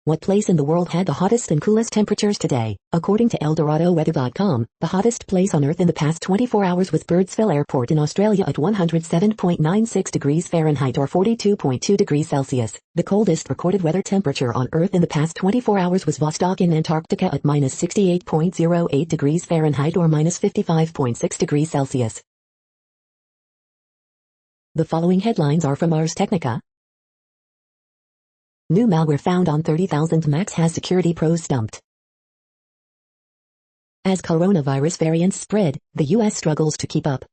What place in the world had the hottest and coolest temperatures today? According to ElDoradoWeather.com, the hottest place on Earth in the past 24 hours was Birdsville Airport in Australia at 107.96 degrees Fahrenheit or 42.2 degrees Celsius. The coldest recorded weather temperature on Earth in the past 24 hours was Vostok in Antarctica at minus 68.08 degrees Fahrenheit or minus 55.6 degrees Celsius. The following headlines are from Ars Technica. New malware found on 30,000 Macs has security pros stumped. As coronavirus variants spread, the U.S. struggles to keep up.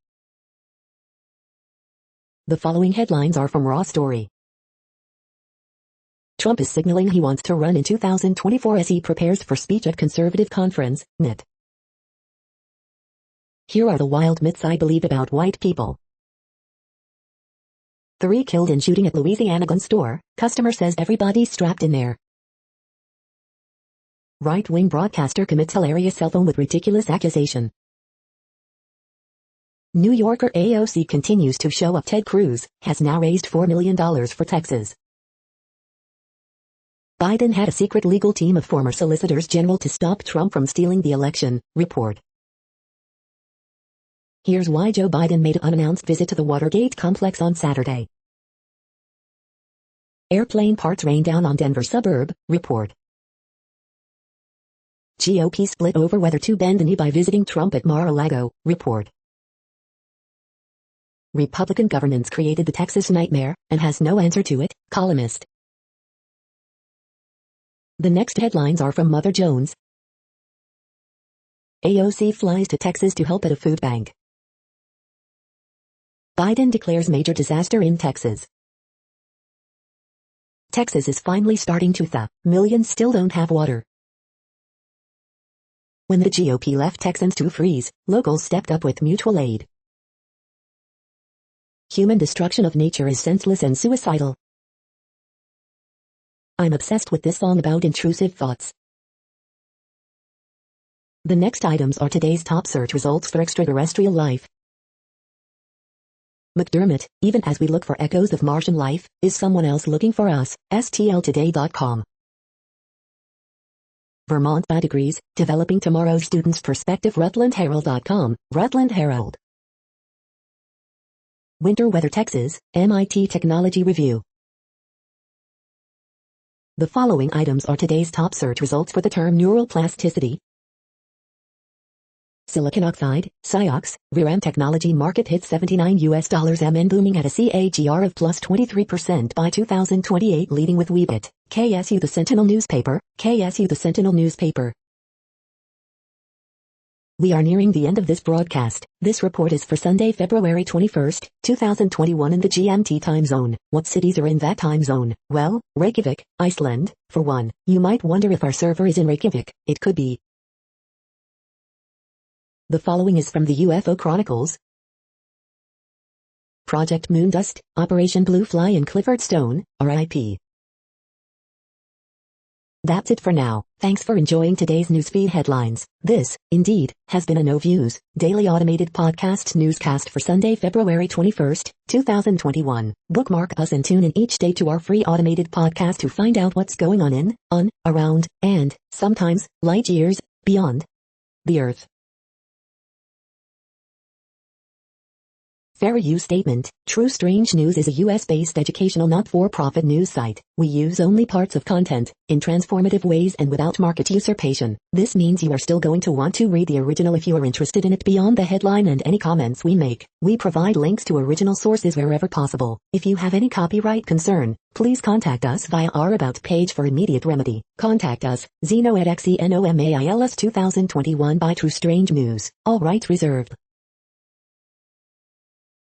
The following headlines are from Raw Story. Trump is signaling he wants to run in 2024 as he prepares for speech at conservative conference, NIT. Here are the wild myths I believe about white people. 3 killed in shooting at Louisiana gun store, customer says everybody's strapped in there. Right-wing broadcaster commits hilarious cell phone with ridiculous accusation. New Yorker AOC continues to show up. Ted Cruz has now raised $4 million for Texas. Biden had a secret legal team of former solicitors general to stop Trump from stealing the election, report. Here's why Joe Biden made an unannounced visit to the Watergate complex on Saturday. Airplane parts rain down on Denver suburb, report. GOP split over whether to bend the knee by visiting Trump at Mar-a-Lago, report. Republican governance created the Texas nightmare, and has no answer to it, columnist. The next headlines are from Mother Jones. AOC flies to Texas to help at a food bank. Biden declares major disaster in Texas. Texas is finally starting to thaw. Millions still don't have water. When the GOP left Texans to freeze, locals stepped up with mutual aid. Human destruction of nature is senseless and suicidal. I'm obsessed with this song about intrusive thoughts. The next items are today's top search results for extraterrestrial life. McDermott, even as we look for echoes of Martian life, is someone else looking for us? STLtoday.com. Vermont Bad Degrees, Developing Tomorrow's Students' Perspective. RutlandHerald.com, Rutland Herald. Winter Weather Texas, MIT Technology Review. The following items are today's top search results for the term neural plasticity. Silicon oxide, SiOx, ReRAM technology market hits $79 MN booming at a CAGR of plus 23% by 2028 leading with Weebit, KSU the Sentinel newspaper, KSU the Sentinel newspaper. We are nearing the end of this broadcast. This report is for Sunday, February 21st, 2021 in the GMT time zone. What cities are in that time zone? Well, Reykjavik, Iceland, for one. You might wonder if our server is in Reykjavik. It could be. The following is from the UFO Chronicles. Project Moondust, Operation Blue Fly and Clifford Stone, RIP. That's it for now. Thanks for enjoying today's newsfeed headlines. This, indeed, has been a No Views, daily automated podcast newscast for Sunday, February 21st, 2021. Bookmark us and tune in each day to our free automated podcast to find out what's going on, around, and, sometimes, light years, beyond the Earth. Fair use statement. True Strange News is a US-based educational not-for-profit news site. We use only parts of content, in transformative ways and without market usurpation. This means you are still going to want to read the original if you are interested in it beyond the headline and any comments we make. We provide links to original sources wherever possible. If you have any copyright concern, please contact us via our About page for immediate remedy. Contact us, Zeno at XENOMAILS 2021 by True Strange News. All rights reserved.